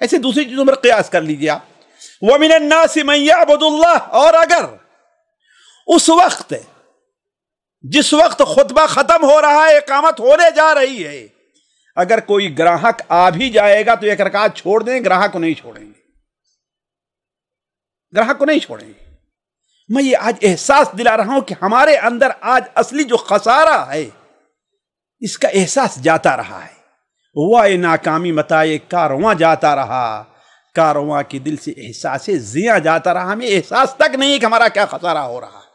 ایسے دوسری چیزوں پر قیاس کر لیجیے آپ۔ وَمِنَ النَّاسِ مَن يَعْبُدُ اللَّهَ، اور اگر اس وقت، جس وقت خطبہ ختم ہو رہا ہے، اقامت ہونے جا رہی ہے، اگر کوئی گراہک آ بھی جائے گا تو 1 رکعت چھوڑ دیں، گراہک کو نہیں چھوڑیں گے، گراہک کو نہیں چھوڑیں گے۔ میں یہ آج احساس دلا رہا ہوں کہ ہمارے اندر آج اصلی جو خسارہ ہے، اس کا احساس جاتا رہا ہے۔ وائے ناکامی متائے کارواں جاتا رہا، کارواں کے دل سے احساس زیاں جاتا رہا، ہمیں احساس تک نہیں کہ ہمارا کیا خسارہ ہو رہا ہے۔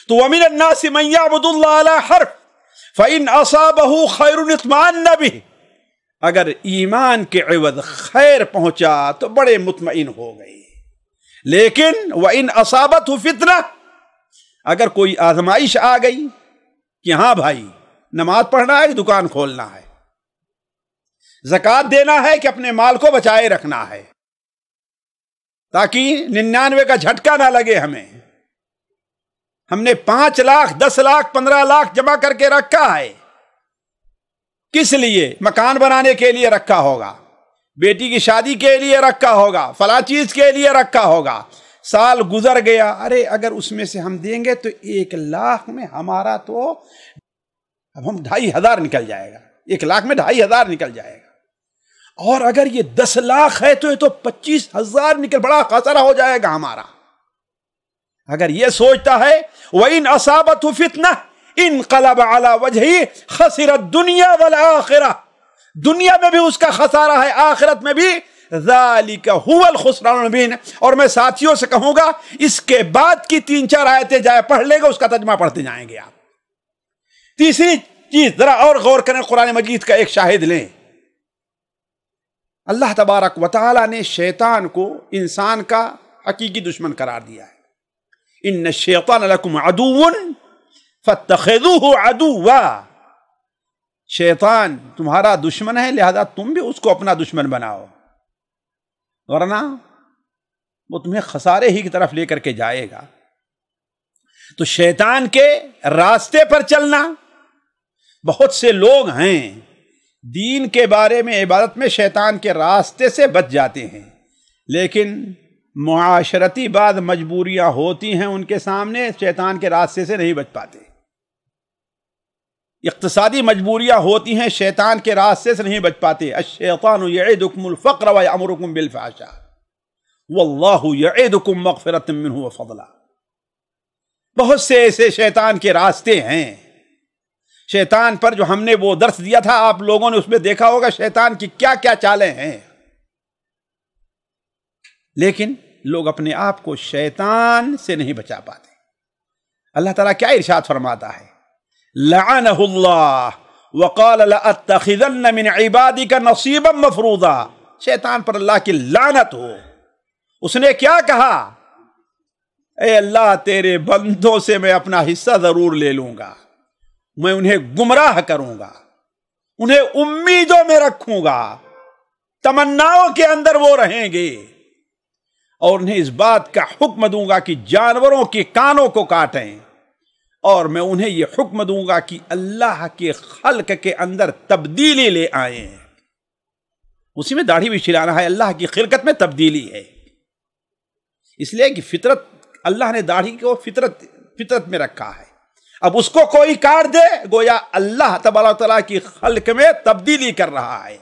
تو وَمِنَ النَّاسِ مَن يَعْبُدُ اللَّهَ عَلَى حَرْفٍ فَإِنْ أَصَابَهُ خَيْرٌ اطْمَأَنَّ بِهِ، اگر ایمان کے عوض خیر پہنچا تو بڑے مطمئن ہو گئے، لیکن وَإِنْ أَصَابَتْهُ فِتْنَةٌ، اگر کوئی آزمائش آ گئی کہ ہاں بھائی نماز پڑھنا ہے، دکان کھولنا ہے، زکوٰۃ دینا ہے کہ اپنے مال کو بچائے رکھنا ہے تاکہ 99 کا جھٹکا نہ لگے ہمیں، ہم نے 5 لاکھ 10 لاکھ 15 لاکھ جمع کر کے رکھا ہے، کس لیے؟ مکان بنانے کے لیے رکھا ہوگا، بیٹی کی شادی کے لیے رکھا ہوگا، فلاں چیز کے لیے رکھا ہوگا، سال گزر گیا، ارے اگر اس میں سے ہم دیں گے تو 1 لاکھ میں ہمارا تو اب ہم 2500 نکل جائے گا، 1 لاکھ میں 2500 نکل جائے گا، اور اگر یہ 10 لاکھ ہے تو یہ تو 25,000 نکل، بڑا خسارہ ہو جائے گا ہمارا۔ اگر یہ سوچتا ہے وَإِنْ أَصَابَتْهُ فِتْنَةٌ انقلب عَلَى وَجْهِهِ خَسِرَ الدُّنْيَا وَالْآخِرَةَ، دنیا میں بھی اس کا خسارہ ہے، آخرت میں بھی۔ ذَلِكَ هُوَ الْخُسْرَانُ الْمُبِينُ۔ اور میں ساتھیوں سے کہوں گا اس کے بعد کی 3-4 آیتیں جائے پڑھ لے گا، اس کا ترجمہ پڑھتے جائیں گے آپ۔ تیسری چیز ذرا اور غور کریں، قرآن مجید کا ایک شاہد لیں۔ اللہ تبارک و تعالیٰ نے شیطان کو انسان کا حقیقی دشمن قرار دیا ہے۔ ان الشیطان لکم عدو فاتخذوہ عدوا، شیطان تمہارا دشمن ہے، لہذا تم بھی اس کو اپنا دشمن بناؤ، ورنہ وہ تمہیں خسارے ہی کی طرف لے کر کے جائے گا۔ تو شیطان کے راستے پر چلنا، بہت سے لوگ ہیں دین کے بارے میں، عبادت میں شیطان کے راستے سے بچ جاتے ہیں، لیکن معاشرتی بعض مجبوریاں ہوتی ہیں ان کے سامنے، شیطان کے راستے سے نہیں بچ پاتے۔ اقتصادی مجبوریاں ہوتی ہیں، شیطان کے راستے سے نہیں بچ پاتے۔ الشیطان یعدکم الفقر ویأمرکم بالفحشاء واللہ یعدکم مغفرۃ منہ وفضلا۔ بہت سے ایسے شیطان کے راستے ہیں۔ شیطان پر جو ہم نے وہ درس دیا تھا، آپ لوگوں نے اس میں دیکھا ہوگا شیطان کی کیا کیا چالیں ہیں، لیکن لوگ اپنے آپ کو شیطان سے نہیں بچا پاتے۔ اللہ تعالیٰ کیا ارشاد فرماتا ہے؟ لعنہ اللہ وقال لأتخذن من عبادک نصیبا مفروضا، شیطان پر اللہ کی لعنت ہو۔ اس نے کیا کہا؟ اے اللہ تیرے بندوں سے میں اپنا حصہ ضرور لے لوں گا، میں انہیں گمراہ کروں گا، انہیں امیدوں میں رکھوں گا، تمناؤں کے اندر وہ رہیں گے، اور انہیں اس بات کا حکم دوں گا کہ جانوروں کے کانوں کو کاٹیں، اور میں انہیں یہ حکم دوں گا کہ اللہ کے خلق کے اندر تبدیلی لے آئیں۔ اسی میں داڑھی بھی چھلانا ہے، اللہ کی خلقت میں تبدیلی ہے، اس لیے کہ فطرت، اللہ نے داڑھی کو فطرت میں رکھا ہے، اب اس کو کوئی کاٹ دے گویا اللہ تبارک و تعالیٰ کی خلق میں تبدیلی کر رہا ہے۔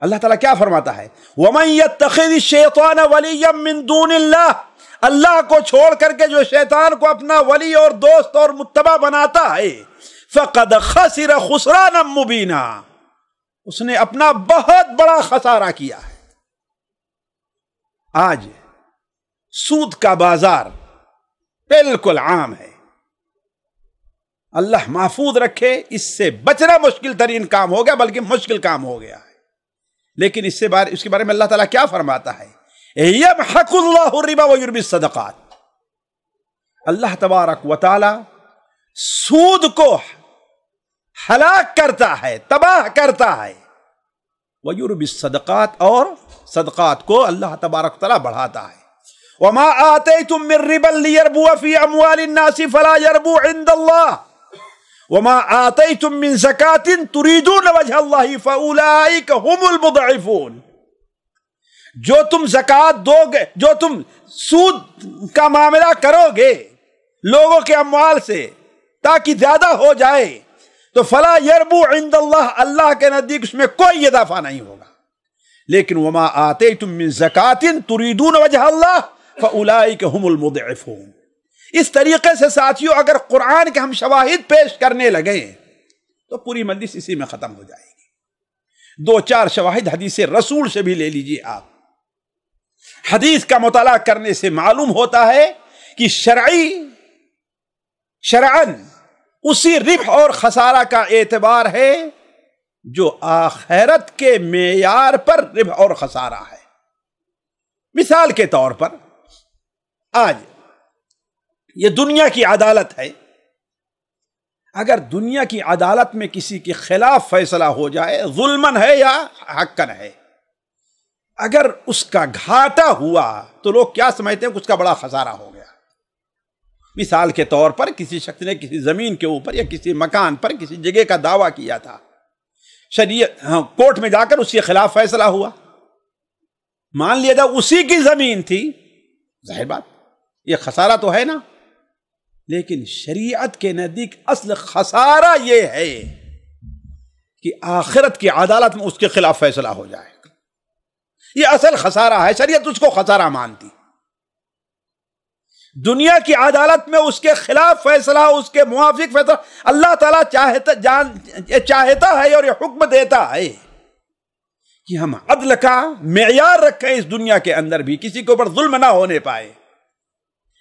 اللہ تعالیٰ کیا فرماتا ہے؟ وَمَن يَتَّخِذِ الشَّيْطَانَ وَلِيًّا مِّن دُونِ اللَّهِ، اللہ کو چھوڑ کر کے جو شیطان کو اپنا ولی اور دوست اور متبع بناتا ہے، فَقَدْ خَسِرَ خُسْرَانًا مُبِينًا، اس نے اپنا بہت بڑا خسارہ کیا ہے۔ آج سود کا بازار بالکل عام ہے، اللہ محفوظ رکھے، اس سے بچنا مشکل ترین کام ہو گیا، بلکہ مشکل کام ہو گیا ہے۔ لیکن اس کے بارے میں اللہ تعالیٰ کیا فرماتا ہے؟ یمحق اللہ الربا ویربی الصدقات، اللہ تبارک و تعالی سود کو ہلاک کرتا ہے، تباہ کرتا ہے، ویربی الصدقات، اور صدقات کو اللہ تبارک و تعالی بڑھاتا ہے۔ وما آتیتم من ربا لیربو فی اموال الناس فلا یربو عند اللہ وما آتیتم من زکاة تریدون وجہ اللہ فاولئک هم المضعفون، جو تم زکوٰۃ دو گے، جو تم سود کا معاملہ کرو گے لوگوں کے اموال سے تاکہ زیادہ ہو جائے، تو فلا یربو عند اللہ، اللہ کے نزدیک اس میں کوئی اضافہ نہیں ہوگا۔ لیکن وما آتیتم من زکاة تریدون وجہ اللہ فاولئک هم المضعفون۔ اس طریقے سے ساتھیوں اگر قرآن کے ہم شواہد پیش کرنے لگے تو پوری مجلس اسی میں ختم ہو جائے گی۔ دو چار شواہد حدیث رسول سے بھی لے لیجیے آپ۔ حدیث کا مطالعہ کرنے سے معلوم ہوتا ہے کہ شرعاً اسی ربح اور خسارہ کا اعتبار ہے جو آخرت کے معیار پر ربح اور خسارہ ہے۔ مثال کے طور پر آج یہ دنیا کی عدالت ہے، اگر دنیا کی عدالت میں کسی کے خلاف فیصلہ ہو جائے، ظلمن ہے یا حقن ہے، اگر اس کا گھاٹا ہوا تو لوگ کیا سمجھتے ہیں کہ اس کا بڑا خسارہ ہو گیا۔ مثال کے طور پر کسی شخص نے کسی زمین کے اوپر یا کسی مکان پر کسی جگہ کا دعویٰ کیا تھا، شریعت کورٹ میں جا کر اس کے خلاف فیصلہ ہوا، مان لیا جائے اسی کی زمین تھی، ظاہر بات یہ خسارہ تو ہے نا، لیکن شریعت کے نزدیک اصل خسارہ یہ ہے کہ آخرت کی عدالت میں اس کے خلاف فیصلہ ہو جائے، یہ اصل خسارہ ہے، شریعت اس کو خسارہ مانتی۔ دنیا کی عدالت میں اس کے خلاف فیصلہ، اس کے موافق فیصلہ اللہ تعالیٰ چاہتا ہے اور یہ حکم دیتا ہے کہ ہم عدل کا معیار رکھیں اس دنیا کے اندر بھی، کسی کے اوپر ظلم نہ ہونے پائے۔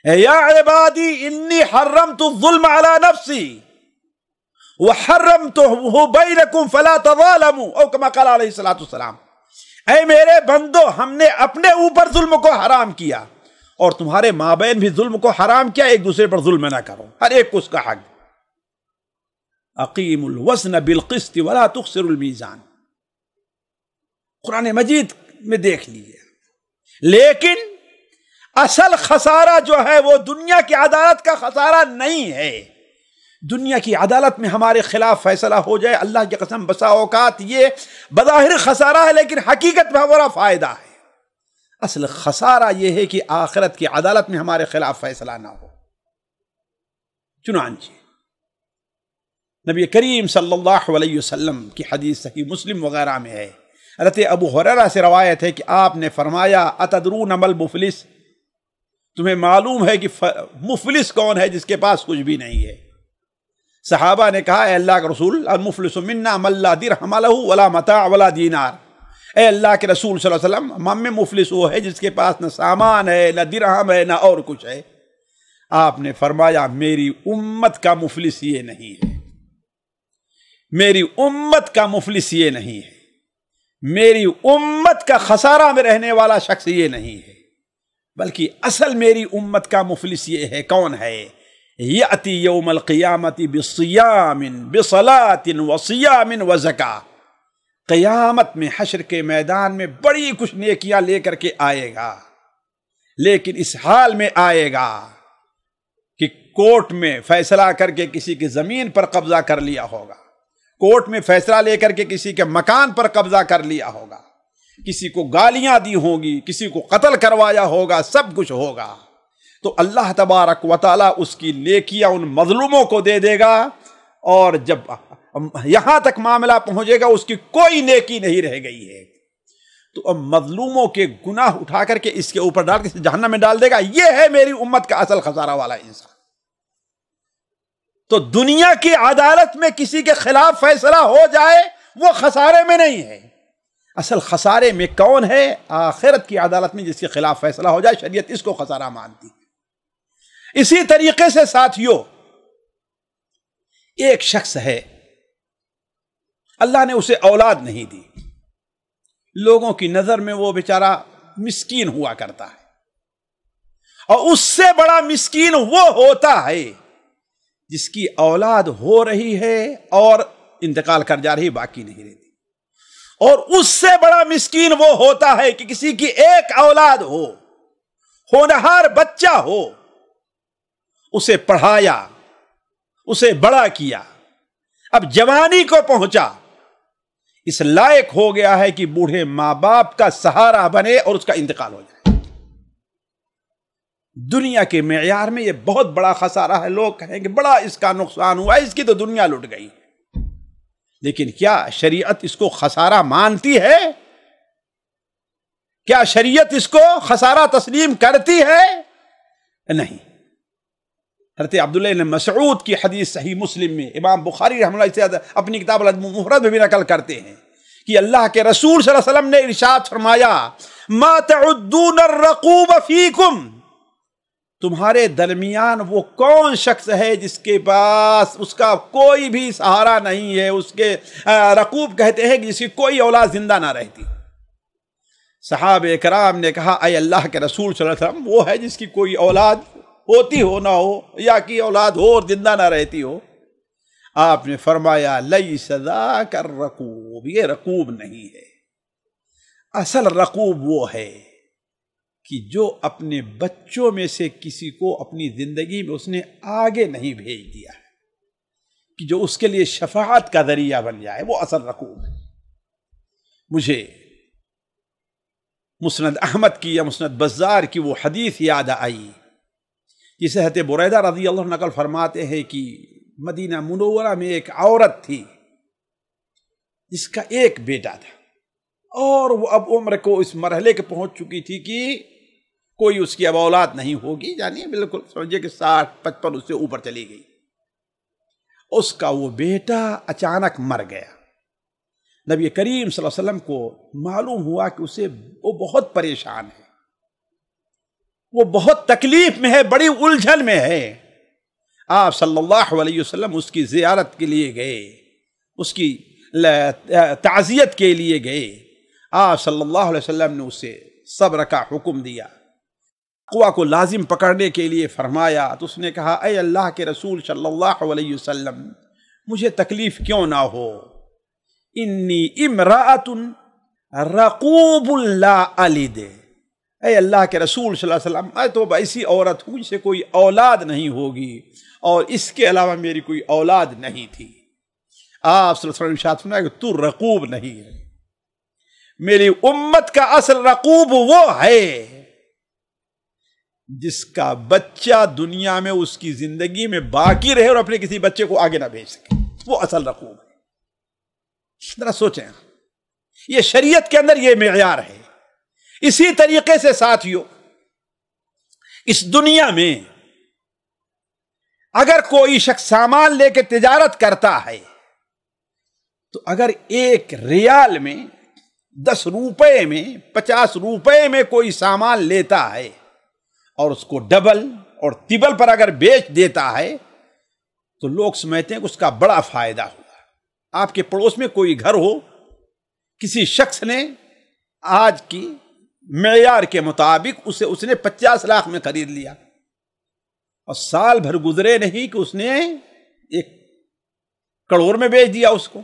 یا عبادی انی حرمت الظلم علی نفسی وحرمتہ بینکم فلا تظالموا، او کما قال علیہ الصلوۃ والسلام، اے میرے بندو ہم نے اپنے اوپر ظلم کو حرام کیا اور تمہارے مابین بھی ظلم کو حرام کیا، ایک دوسرے پر ظلم نہ کرو، ہر ایک کو اس کا حق۔ اقیم الوزن بالقسط ولا تخسروا المیزان، قرآن مجید میں دیکھ لیجیے۔ لیکن اصل خسارہ جو ہے وہ دنیا کی عدالت کا خسارہ نہیں ہے۔ دنیا کی عدالت میں ہمارے خلاف فیصلہ ہو جائے، اللہ کی قسم بسا اوقات یہ بظاہر خسارہ ہے لیکن حقیقت میں بڑا فائدہ ہے۔ اصل خسارہ یہ ہے کہ آخرت کی عدالت میں ہمارے خلاف فیصلہ نہ ہو۔ چنانچہ نبی کریم صلی اللہ علیہ وسلم کی حدیث صحیح مسلم وغیرہ میں ہے، حضرت ابو ہریرہ سے روایت ہے کہ آپ نے فرمایا اتدرون ما المفلس، تمہیں معلوم ہے کہ مفلس کون ہے؟ جس کے پاس کچھ بھی نہیں ہے۔ صحابہ نے کہا اے اللہ کے رسول، المفلس منا من لا درہم لہ ولا متاع ولا دینار، اے اللہ کے رسول صلی اللہ علیہ وسلم ہم میں مفلس وہ ہے جس کے پاس نہ سامان ہے نہ درہم ہے نہ اور کچھ ہے۔ آپ نے فرمایا میری امت کا مفلس یہ نہیں ہے، میری امت کا مفلس یہ نہیں ہے، میری امت کا خسارہ میں رہنے والا شخص یہ نہیں ہے، بلکہ اصل میری امت کا مفلس یہ ہے، کون ہے؟ یأتی یوم القیامت بصیام بصلاۃ وصیام وزکاۃ، قیامت میں حشر کے میدان میں بڑی کچھ نیکیاں لے کر کے آئے گا، لیکن اس حال میں آئے گا کہ کورٹ میں فیصلہ کر کے کسی کی زمین پر قبضہ کر لیا ہوگا، کورٹ میں فیصلہ لے کر کے کسی کے مکان پر قبضہ کر لیا ہوگا، کسی کو گالیاں دی ہوں گی، کسی کو قتل کروایا ہوگا، سب کچھ ہوگا۔ تو اللہ تبارک و تعالیٰ اس کی نیکیاں ان مظلوموں کو دے دے گا، اور جب یہاں تک معاملہ پہنچے گا اس کی کوئی نیکی نہیں رہ گئی ہے، تو اب مظلوموں کے گناہ اٹھا کر کے اس کے اوپر ڈال کے جہنم میں ڈال دے گا. یہ ہے میری امت کا اصل خسارہ والا انسان. تو دنیا کی عدالت میں کسی کے خلاف فیصلہ ہو جائے وہ خسارے میں نہیں ہے. اصل خسارے میں کون ہے؟ آخرت کی عدالت میں جس کے خلاف فیصلہ ہو جائے. شریعت اس کو خسارہ مانتی ہے. اسی طریقے سے ساتھیوں، ایک شخص ہے، اللہ نے اسے اولاد نہیں دی. لوگوں کی نظر میں وہ بیچارہ مسکین ہوا کرتا ہے، اور اس سے بڑا مسکین وہ ہوتا ہے جس کی اولاد ہو رہی ہے اور انتقال کر جا رہی، باقی نہیں رہتی. اور اس سے بڑا مسکین وہ ہوتا ہے کہ کسی کی ایک اولاد ہو، ہونہار بچہ ہو، اسے پڑھایا، اسے بڑا کیا، اب جوانی کو پہنچا، اس لائق ہو گیا ہے کہ بوڑھے ماں باپ کا سہارا بنے اور اس کا انتقال ہو جائے. دنیا کے معیار میں یہ بہت بڑا خسارہ ہے. لوگ کہیں کہ بڑا اس کا نقصان ہوا، اس کی تو دنیا لٹ گئی. لیکن کیا شریعت اس کو خسارہ مانتی ہے؟ کیا شریعت اس کو خسارہ تسلیم کرتی ہے؟ نہیں. حضرت عبداللہ بن مسعود کی حدیث صحیح مسلم میں امام بخاری رحمہ اللہ سے اپنی کتاب الادب المفرد میں بھی نقل کرتے ہیں کہ اللہ کے رسول صلی اللہ علیہ وسلم نے ارشاد فرمایا، ما تعدون الرقوب فیکم، تمہارے درمیان وہ کون شخص ہے جس کے پاس اس کا کوئی بھی سہارا نہیں ہے، اس کے رقوب کہتے ہیں کہ جس کی کوئی اولاد زندہ نہ رہتی. صحابہ کرام نے کہا اے اللہ کے رسول صلی اللہ علیہ وسلم، وہ ہے جس کی کوئی اولاد ہوتی ہو نہ ہو، یا کی اولاد ہو اور زندہ نہ رہتی ہو. آپ نے فرمایا لیس ذاک الرقوب، یہ رقوب نہیں ہے. اصل رقوب وہ ہے کہ جو اپنے بچوں میں سے کسی کو اپنی زندگی میں اس نے آگے نہیں بھیج دیا ہے، کہ جو اس کے لیے شفاعت کا ذریعہ بن جائے، وہ اصل رقوب ہے. مجھے مسند احمد کی یا مسند بزار کی وہ حدیث یاد آئی جسے حضرت بریدہ رضی اللہ عنہ نقل فرماتے ہیں کہ مدینہ منورہ میں ایک عورت تھی جس کا ایک بیٹا تھا، اور وہ اب عمر کو اس مرحلے کے پہنچ چکی تھی کہ کوئی اس کی اب اولاد نہیں ہوگی، یعنی بالکل سمجھے کہ 60-55 اس سے اوپر چلی گئی. اس کا وہ بیٹا اچانک مر گیا. نبی کریم صلی اللہ علیہ وسلم کو معلوم ہوا کہ اسے وہ بہت پریشان ہے، وہ بہت تکلیف میں ہے، بڑی الجھن میں ہے. آپ صلی اللہ علیہ وسلم اس کی زیارت کے لیے گئے، اس کی تعزیت کے لیے گئے. آپ صلی اللہ علیہ وسلم نے اسے صبر کا حکم دیا، تقویٰ کو لازم پکڑنے کے لیے فرمایا. تو اس نے کہا اے اللہ کے رسول صلی اللہ علیہ وسلم، مجھے تکلیف کیوں نہ ہو، انی امرأۃ رقوب لا الد، اے اللہ کے رسول صلی اللہ علیہ وسلم، میں تو ایسی عورت ہوں جسے کوئی اولاد نہیں ہوگی، اور اس کے علاوہ میری کوئی اولاد نہیں تھی. آپ صلی اللہ علیہ وسلم ارشاد فرمایا کہ تو رقوب نہیں ہے. میری امت کا اصل رقوب وہ ہے جس کا بچہ دنیا میں اس کی زندگی میں باقی رہے اور اپنے کسی بچے کو آگے نہ بھیج سکے، وہ اصل رقوب ہے. ذرا سوچیں، یہ شریعت کے اندر یہ معیار ہے. اسی طریقے سے ساتھیوں، اس دنیا میں اگر کوئی شخص سامان لے کے تجارت کرتا ہے تو اگر 1 ریال میں 10 روپے میں 50 روپے میں کوئی سامان لیتا ہے اور اس کو ڈبل اور ٹربل پر اگر بیچ دیتا ہے تو لوگ سمجھتے ہیں کہ اس کا بڑا فائدہ ہوا. آپ کے پڑوس میں کوئی گھر ہو، کسی شخص نے آج کی معیار کے مطابق اس نے 50 لاکھ میں خرید لیا، اور سال بھر گزرے نہیں کہ اس نے 1 کروڑ میں بیچ دیا، اس کو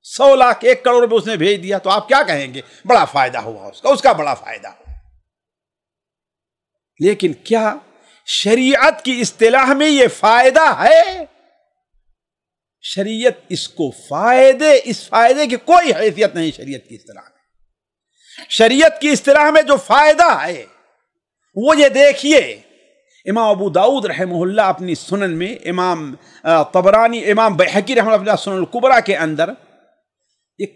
100 لاکھ 1 کروڑ میں اس نے بھیج دیا. تو آپ کیا کہیں گے؟ بڑا فائدہ ہوا اس کا بڑا فائدہ ہوا. لیکن کیا شریعت کی اصطلاح میں یہ فائدہ ہے؟ شریعت اس کو اس فائدے کی کوئی حیثیت نہیں. شریعت کی اصطلاح میں، شریعت کی اصطلاح میں جو فائدہ ہے وہ یہ دیکھیے، امام ابو داؤد رحمہ اللہ اپنی سنن میں، امام طبرانی، امام بیہقی رحمہ اللہ سنن الکبریٰ کے اندر ایک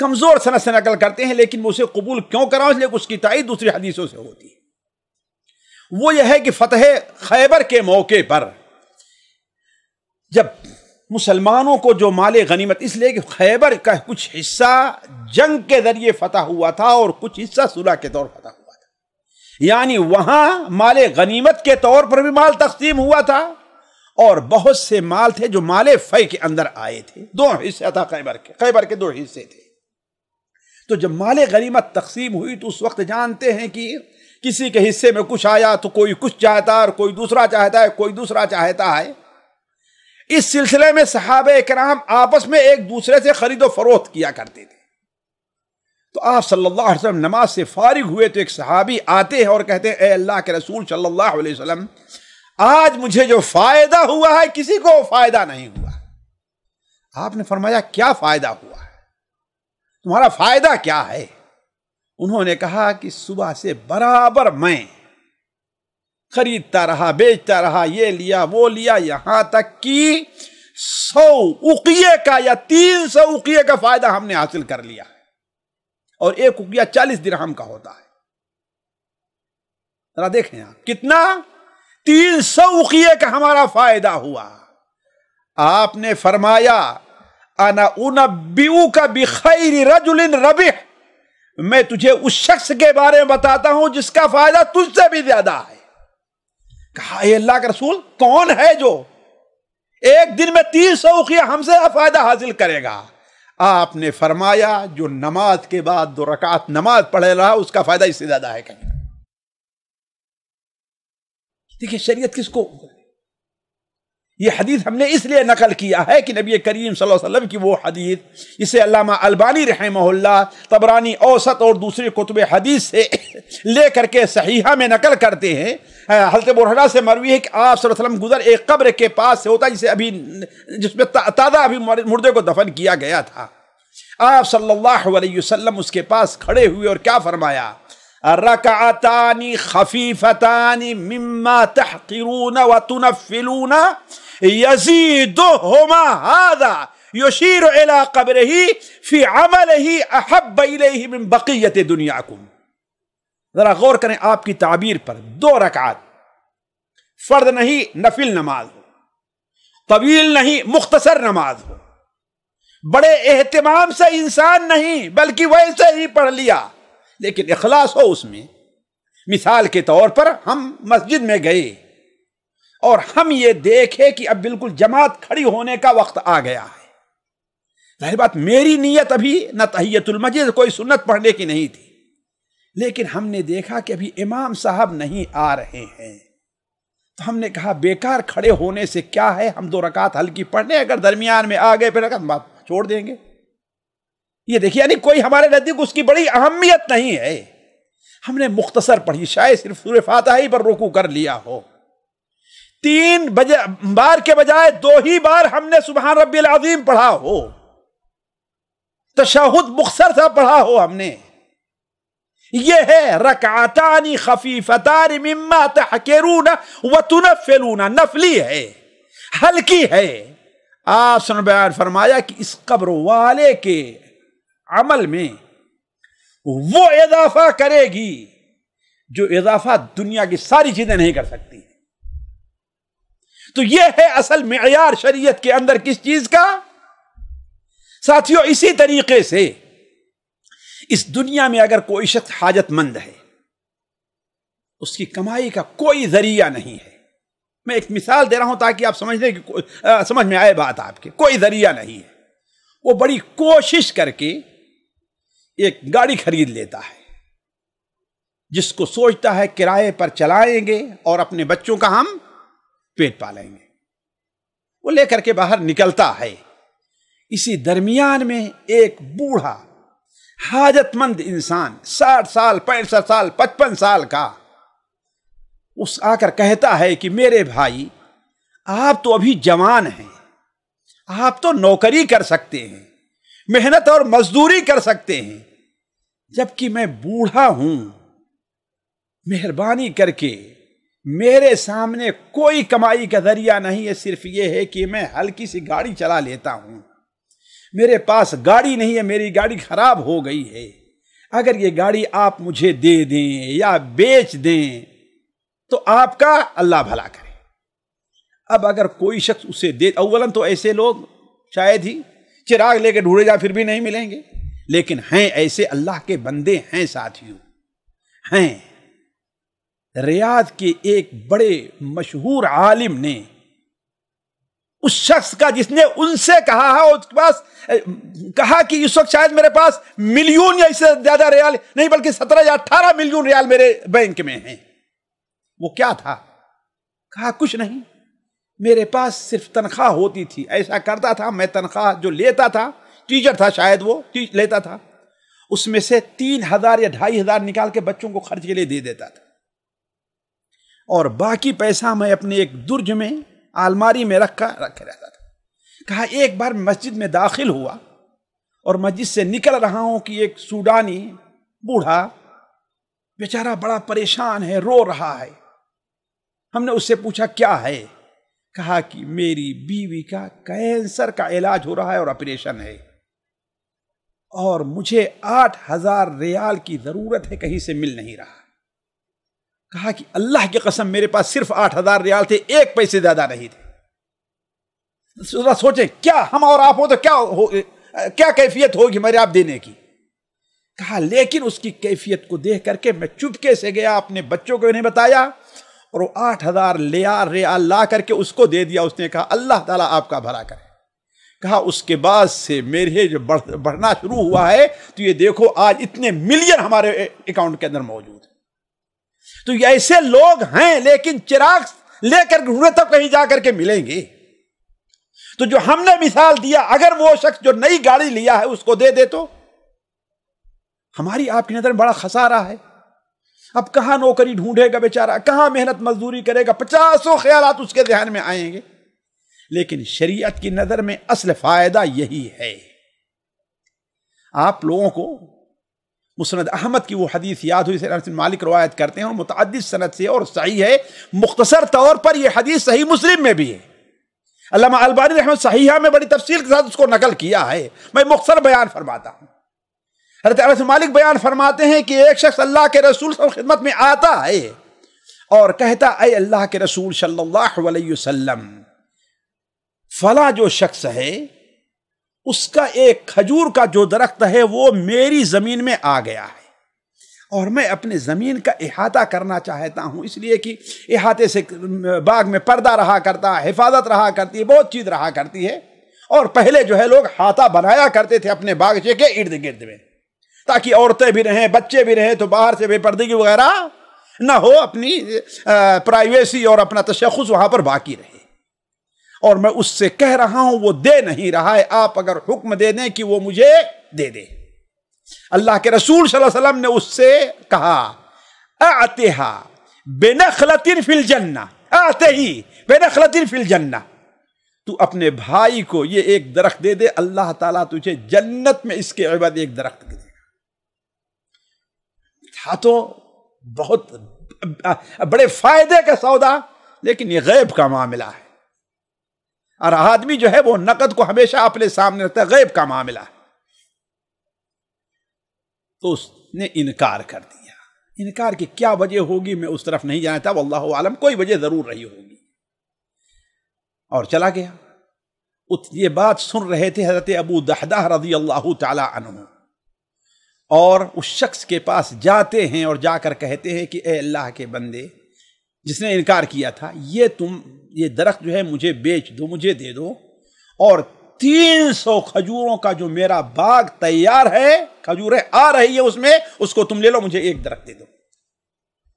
کمزور سند سے نقل کرتے ہیں، لیکن میں اسے قبول کیوں کراؤں؟ اس لیے کہ اس کی تائید دوسری حدیثوں سے ہوتی ہے۔ وہ یہ ہے کہ فتح خیبر کے موقع پر جب مسلمانوں کو جو مال غنیمت، اس لیے کہ خیبر کا کچھ حصہ جنگ کے ذریعے فتح ہوا تھا اور کچھ حصہ صلح کے طور فتح ہوا تھا، یعنی وہاں مال غنیمت کے طور پر بھی مال تقسیم ہوا تھا اور بہت سے مال تھے جو مال فی کے اندر آئے تھے۔ دو حصہ تھا خیبر کے دو حصے تھے۔ تو جب مال غنیمت تقسیم ہوئی تو اس وقت جانتے ہیں کہ کسی کے حصے میں کچھ آیا تو کوئی کچھ چاہتا ہے اور کوئی دوسرا چاہتا ہے، کوئی دوسرا چاہتا ہے۔ اس سلسلے میں صحابہ کرام آپس میں ایک دوسرے سے خرید و فروخت کیا کرتے تھے۔ تو آپ صلی اللہ علیہ وسلم نماز سے فارغ ہوئے تو ایک صحابی آتے ہیں اور کہتے ہیں اے اللہ کے رسول صلی اللہ علیہ وسلم، آج مجھے جو فائدہ ہوا ہے کسی کو فائدہ نہیں ہوا۔ آپ نے فرمایا کیا فائدہ ہوا ہے؟ تمہارا فائدہ کیا ہے؟ انہوں نے کہا کہ صبح سے برابر میں خریدتا رہا، بیچتا رہا، یہ لیا وہ لیا، یہاں تک کہ 100 اقیے کا یا 300 اقیے کا فائدہ ہم نے حاصل کر لیا ہے، اور ایک اقیہ 40 درہم کا ہوتا ہے۔ ذرا دیکھیں آپ کتنا، 300 اقیے کا ہمارا فائدہ ہوا۔ آپ نے فرمایا انا انبئک بخیر رجل ربح، میں تجھے اس شخص کے بارے میں بتاتا ہوں جس کا فائدہ تجھ سے بھی زیادہ ہے۔ کہا اے اللہ کے رسول کون ہے جو ایک دن میں 300 اقیہ ہم سے فائدہ حاصل کرے گا؟ آپ نے فرمایا جو نماز کے بعد 2 رکعت نماز پڑھے رہا اس کا فائدہ اس سے زیادہ ہے کہیں۔ دیکھیں شریعت کس کو، یہ حدیث ہم نے اس لیے نقل کیا ہے کہ نبی کریم صلی اللہ علیہ وسلم کی وہ حدیث جسے علامہ البانی رحمہ اللہ طبرانی اوسط اور دوسری کتب حدیث سے لے کر کے صحیحہ میں نقل کرتے ہیں، حضرت ابو ہریرہ سے مروی ہے کہ آپ صلی اللہ علیہ وسلم گزر ایک قبر کے پاس سے ہوتا ہے جس میں تازہ ابھی مردے کو دفن کیا گیا تھا۔ آپ صلی اللہ علیہ وسلم اس کے پاس کھڑے ہوئے اور کیا فرمایا؟ رکعتان خفیفتان مما تحقرون وتنفلون یزیدہما ھذا یشیر الی قبرہ فی عملہ احب الیہ من بقیۃ دنیاکم۔ ذرا غور کریں آپ کی تعبیر پر، 2 رکعت فرض نہیں نفل نماز ہو، طویل نہیں مختصر نماز ہو، بڑے اہتمام سے انسان نہیں بلکہ ویسے ہی پڑھ لیا لیکن اخلاص ہو اس میں۔ مثال کے طور پر ہم مسجد میں گئے اور ہم یہ دیکھے کہ اب بالکل جماعت کھڑی ہونے کا وقت آ گیا ہے، ظاہر بات میری نیت ابھی نہ تحیت المسجد کوئی سنت پڑھنے کی نہیں تھی، لیکن ہم نے دیکھا کہ ابھی امام صاحب نہیں آ رہے ہیں، تو ہم نے کہا بیکار کھڑے ہونے سے کیا ہے، ہم 2 رکعت ہلکی پڑھنے، اگر درمیان میں آ گئے پھر بات چھوڑ دیں گے۔ یہ دیکھیے یعنی کوئی ہمارے نزدیک اس کی بڑی اہمیت نہیں ہے، ہم نے مختصر پڑھی، شاید صرف سورہ فاتحہ ہی پر رکوع کر لیا ہو، 3 بار کے بجائے 2 ہی بار ہم نے سبحان ربی العظیم پڑھا ہو، تشہد مختصر سا پڑھا ہو ہم نے۔ یہ ہے رکعتان خفیفتان مما تحقرون وتنفلون، نفلی ہے، ہلکی ہے۔ آپ نے بیان فرمایا کہ اس قبر والے کے عمل میں وہ اضافہ کرے گی جو اضافہ دنیا کی ساری چیزیں نہیں کر سکتی۔ تو یہ ہے اصل معیار شریعت کے اندر کس چیز کا؟ ساتھیو اسی طریقے سے اس دنیا میں اگر کوئی شخص حاجت مند ہے، اس کی کمائی کا کوئی ذریعہ نہیں ہے، میں ایک مثال دے رہا ہوں تاکہ آپ سمجھ میں آئے بات آپ کے، کوئی ذریعہ نہیں ہے، وہ بڑی کوشش کر کے ایک گاڑی خرید لیتا ہے جس کو سوچتا ہے کرائے پر چلائیں گے اور اپنے بچوں کا ہم پیٹ پالیں گے، وہ لے کر کے باہر نکلتا ہے۔ اسی درمیان میں ایک بوڑھا حاجت مند انسان 60 سال 65 سال 55 سال کا اس آ کر کہتا ہے کہ میرے بھائی آپ تو ابھی جوان ہیں، آپ تو نوکری کر سکتے ہیں، محنت اور مزدوری کر سکتے ہیں، جبکہ میں بوڑھا ہوں، مہربانی کر کے میرے سامنے کوئی کمائی کا ذریعہ نہیں ہے، صرف یہ ہے کہ میں ہلکی سی گاڑی چلا لیتا ہوں، میرے پاس گاڑی نہیں ہے، میری گاڑی خراب ہو گئی ہے، اگر یہ گاڑی آپ مجھے دے دیں یا بیچ دیں تو آپ کا اللہ بھلا کرے۔ اب اگر کوئی شخص اسے دے، اولاً تو ایسے لوگ شاید ہی چراغ لے کے ڈھونڈے جا پھر بھی نہیں ملیں گے، لیکن ہیں ایسے اللہ کے بندے ہیں ساتھیوں، ہیں۔ ریاض کے ایک بڑے مشہور عالم نے اس شخص کا جس نے ان سے کہا ہے، اس کے پاس کہا کہ اس وقت شاید میرے پاس ملین یا اس سے زیادہ ریال نہیں بلکہ 17 یا 18 ملین ریال میرے بینک میں ہیں۔ وہ کیا تھا؟ کہا کچھ نہیں، میرے پاس صرف تنخواہ ہوتی تھی، ایسا کرتا تھا میں تنخواہ جو لیتا تھا، ٹیچر تھا شاید وہ لیتا تھا، اس میں سے 3000 یا 2500 نکال کے بچوں کو خرچ کے لیے دے دیتا تھا، اور باقی پیسہ میں اپنے ایک درج میں الماری میں رکھے رہتا تھا۔ کہا ایک بار مسجد میں داخل ہوا اور مسجد سے نکل رہا ہوں کہ ایک سوڈانی بوڑھا بیچارہ بڑا پریشان ہے، رو رہا ہے۔ ہم نے اس سے پوچھا کیا ہے؟ کہا کہ میری بیوی کا کینسر کا علاج ہو رہا ہے اور آپریشن ہے، اور مجھے 8000 ریال کی ضرورت ہے، کہیں سے مل نہیں رہا۔ کہا کہ اللہ کی قسم میرے پاس صرف 8000 ریال تھے، ایک پیسے زیادہ نہیں تھے۔ ذرا سوچیں کیا ہم اور آپ ہو تو کیا کیفیت ہوگی میرے آپ دینے کی۔ کہا لیکن اس کی کیفیت کو دیکھ کر کے میں چپکے سے گیا، اپنے بچوں کو نہیں بتایا، اور وہ 8000 ریال لا کر کے اس کو دے دیا۔ اس نے کہا اللہ تعالیٰ آپ کا بھلا کرے۔ کہا اس کے بعد سے میرے جو بڑھنا شروع ہوا ہے تو یہ دیکھو آج اتنے ملین ہمارے اکاؤنٹ کے اندر موجود ہیں۔ تو یہ ایسے لوگ ہیں، لیکن چراغ لے کر ڈھونڈے تب کہیں جا کر کے ملیں گے۔ تو جو ہم نے مثال دیا، اگر وہ شخص جو نئی گاڑی لیا ہے اس کو دے دے تو ہماری آپ کی نظر میں بڑا خسارہ ہے۔ اب کہاں نوکری ڈھونڈے گا بیچارہ، کہاں محنت مزدوری کرے گا، 50 خیالات اس کے ذہن میں آئیں گے۔ لیکن شریعت کی نظر میں اصل فائدہ یہی ہے۔ آپ لوگوں کو مسند احمد کی وہ حدیث یاد ہوئی، انس بن مالک روایت کرتے ہیں اور متعدد سند سے اور صحیح ہے۔ مختصر طور پر یہ حدیث صحیح مسلم میں بھی ہے، علامہ البانی رحمۃ صحیحہ میں بڑی تفصیل کے ساتھ اس کو نقل کیا ہے، میں مختصر بیان فرماتا ہوں۔ حضرت انس بن مالک بیان فرماتے ہیں کہ ایک شخص اللہ کے رسول صلی اللہ علیہ وسلم کی خدمت میں آتا ہے اور کہتا اے اللہ کے رسول صلی اللہ علیہ وسلم، فلاں جو شخص ہے اس کا ایک کھجور کا جو درخت ہے وہ میری زمین میں آ گیا ہے، اور میں اپنے زمین کا احاطہ کرنا چاہتا ہوں، اس لیے کہ احاطے سے باغ میں پردہ رہا کرتا ہے، حفاظت رہا کرتی ہے، بہت چیز رہا کرتی ہے، اور پہلے جو ہے لوگ احاطہ بنایا کرتے تھے اپنے باغیچے کے ارد گرد میں، تاکہ عورتیں بھی رہیں، بچے بھی رہیں، تو باہر سے بے پردگی وغیرہ نہ ہو، اپنی پرائیویسی اور اپنا تشخص وہاں پر باقی رہے۔ اور میں اس سے کہہ رہا ہوں وہ دے نہیں رہا ہے، آپ اگر حکم دے دیں کہ وہ مجھے دے دے۔ اللہ کے رسول صلی اللہ علیہ وسلم نے اس سے کہا اعطھا بنخلۃ فی الجنہ، اعطھی بنخلۃ فی الجنہ، تو اپنے بھائی کو یہ ایک درخت دے دے، اللہ تعالیٰ تجھے جنت میں اس کے عوض ایک درخت دے دے گا۔ تھا تو بہت بڑے فائدے کا سودا، لیکن یہ غیب کا معاملہ ہے، اور آدمی جو ہے وہ نقد کو ہمیشہ اپنے سامنے رکھتا ہے، غیب کا معاملہ ہے۔ تو اس نے انکار کر دیا۔ انکار کی کیا وجہ ہوگی میں اس طرف نہیں جانتا، واللہ عالم، کوئی وجہ ضرور رہی ہوگی، اور چلا گیا۔ یہ بات سن رہے تھے حضرت ابو دحدہ رضی اللہ تعالی عنہ، اور اس شخص کے پاس جاتے ہیں اور جا کر کہتے ہیں کہ اے اللہ کے بندے، جس نے انکار کیا تھا، یہ درخت جو ہے مجھے بیچ دو، مجھے دے دو، اور 300 کھجوروں کا جو میرا باغ تیار ہے، کھجوریں آ رہی ہے اس میں، اس کو تم لے لو، مجھے ایک درخت دے دو۔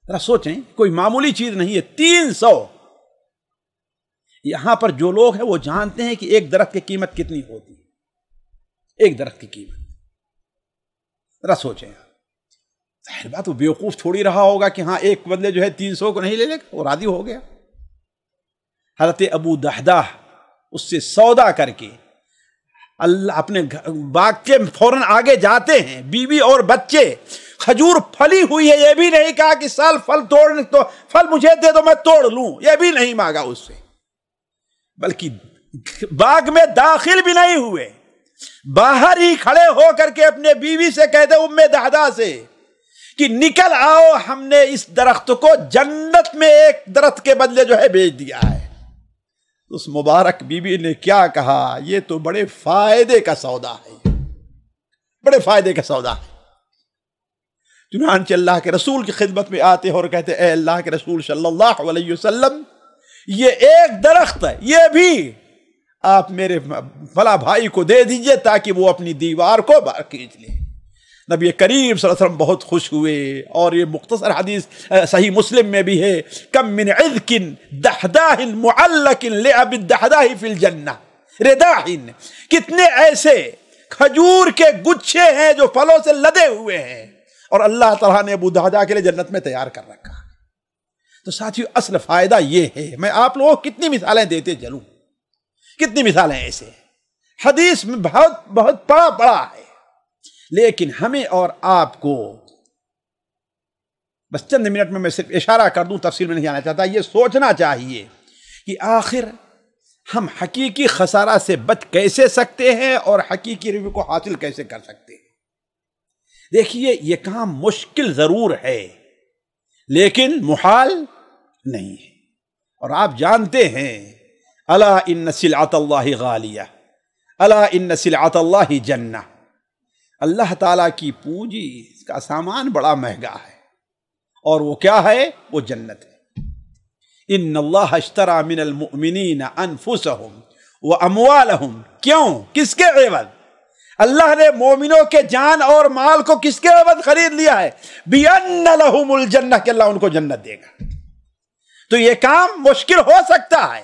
ذرا سوچیں، کوئی معمولی چیز نہیں ہے، 300۔ یہاں پر جو لوگ ہیں وہ جانتے ہیں کہ ایک درخت کی قیمت کتنی ہوتی ہے، ایک درخت کی قیمت۔ ذرا سوچیں، ظاہر بات وہ بیوقوف تھوڑی رہا ہوگا کہ ہاں ایک بدلے جو ہے 300 کو نہیں لے لے گا، وہ راضی ہو گیا۔ حضرت ابو دحدہ اس سے سودا کر کے اللہ اپنے باغ کے فوراً آگے جاتے ہیں، بیوی اور بچے، کھجور پھلی ہوئی ہے، یہ بھی نہیں کہا کہ سال پھل مجھے دے دو میں توڑ لوں، یہ بھی نہیں مانگا اس سے، بلکہ باغ میں داخل بھی نہیں ہوئے، باہر ہی کھڑے ہو کر کے اپنے بیوی سے کہتے ام دہدہ سے کہ نکل آؤ، ہم نے اس درخت کو جنت میں ایک درخت کے بدلے جو ہے بیچ دیا ہے۔ اس مبارک بیوی نے کیا کہا، یہ تو بڑے فائدے کا سودا ہے، بڑے فائدے کا سودا ہے۔ چنانچہ اللہ کے رسول کی خدمت میں آتے اور کہتے اے اللہ کے رسول صلی اللہ علیہ وسلم، یہ ایک درخت ہے، یہ بھی آپ میرے فلاں بھائی کو دے دیجئے تاکہ وہ اپنی دیوار کو باہر کھینچ لے۔ نبی کریم صلی اللہ علیہ وسلم بہت خوش ہوئے، اور یہ مختصر حدیث صحیح مسلم میں بھی ہے، کم من عذق دحداہ معلق لعب الدحداہ فی الجنہ رداح، کتنے ایسے کھجور کے گچھے ہیں جو پھلوں سے لدے ہوئے ہیں اور اللہ تعالیٰ نے ابو دہدہ کے لیے جنت میں تیار کر رکھا۔ تو ساتھیو اصل فائدہ یہ ہے، میں آپ لوگوں کو کتنی مثالیں دیتے چلوں، کتنی مثالیں ایسے حدیث میں بہت بہت بڑا ہے، لیکن ہمیں اور آپ کو بس چند منٹ میں صرف اشارہ کر دوں، تفصیل میں نہیں آنا چاہتا۔ یہ سوچنا چاہیے کہ آخر ہم حقیقی خسارہ سے بچ کیسے سکتے ہیں اور حقیقی ربح کو حاصل کیسے کر سکتے ہیں۔ دیکھیے یہ کام مشکل ضرور ہے لیکن محال نہیں ہے، اور آپ جانتے ہیں الا ان سلعۃ اللہ غالیہ، الا ان سلعۃ اللہ جنہ، اللہ تعالیٰ کی پونجی، اس کا سامان بڑا مہنگا ہے، اور وہ کیا ہے؟ وہ جنت ہے۔ ان اللہ اشتری من المؤمنین انفسهم واموالهم، کیوں؟ کس کے عوض؟ اللہ نے مومنوں کے جان اور مال کو کس کے عوض خرید لیا ہے؟ بِأَنَّ لَهُمُ الْجَنَّةَ، کہ اللہ ان کو جنت دے گا۔ تو یہ کام مشکل ہو سکتا ہے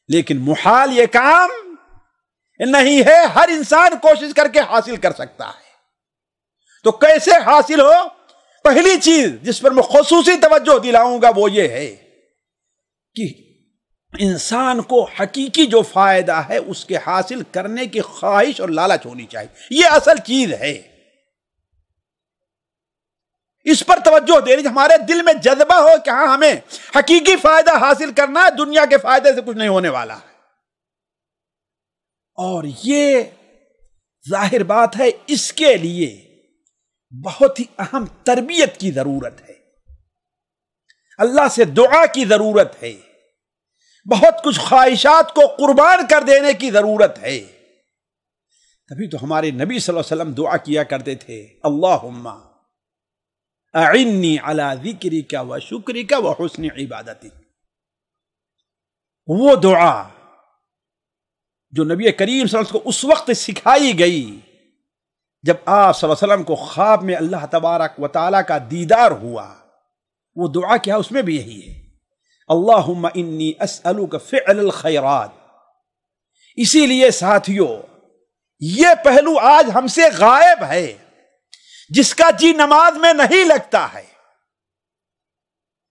لیکن محال یہ کام نہیں ہے، ہر انسان کوشش کر کے حاصل کر سکتا ہے۔ تو کیسے حاصل ہو؟ پہلی چیز جس پر میں خصوصی توجہ دلاؤں گا وہ یہ ہے کہ انسان کو حقیقی جو فائدہ ہے اس کے حاصل کرنے کی خواہش اور لالچ ہونی چاہیے، یہ اصل چیز ہے۔ اس پر توجہ دینی، ہمارے دل میں جذبہ ہو کہ ہاں ہمیں حقیقی فائدہ حاصل کرنا ہے، دنیا کے فائدے سے کچھ نہیں ہونے والا ہے۔ اور یہ ظاہر بات ہے، اس کے لیے بہت ہی اہم تربیت کی ضرورت ہے، اللہ سے دعا کی ضرورت ہے، بہت کچھ خواہشات کو قربان کر دینے کی ضرورت ہے۔ تبھی تو ہمارے نبی صلی اللہ علیہ وسلم دعا کیا کرتے تھے، اللہم اعنی علی ذکرک و شکرک و حسن عبادتک۔ وہ دعا جو نبی کریم صلی اللہ علیہ وسلم کو اس وقت سکھائی گئی جب آپ صلی اللہ علیہ وسلم کو خواب میں اللہ تبارک و تعالیٰ کا دیدار ہوا، وہ دعا کیا؟ اس میں بھی یہی ہے، اللہم انی اسألک فعل الخیرات۔ اسی لیے ساتھیو یہ پہلو آج ہم سے غائب ہے، جس کا جی نماز میں نہیں لگتا ہے،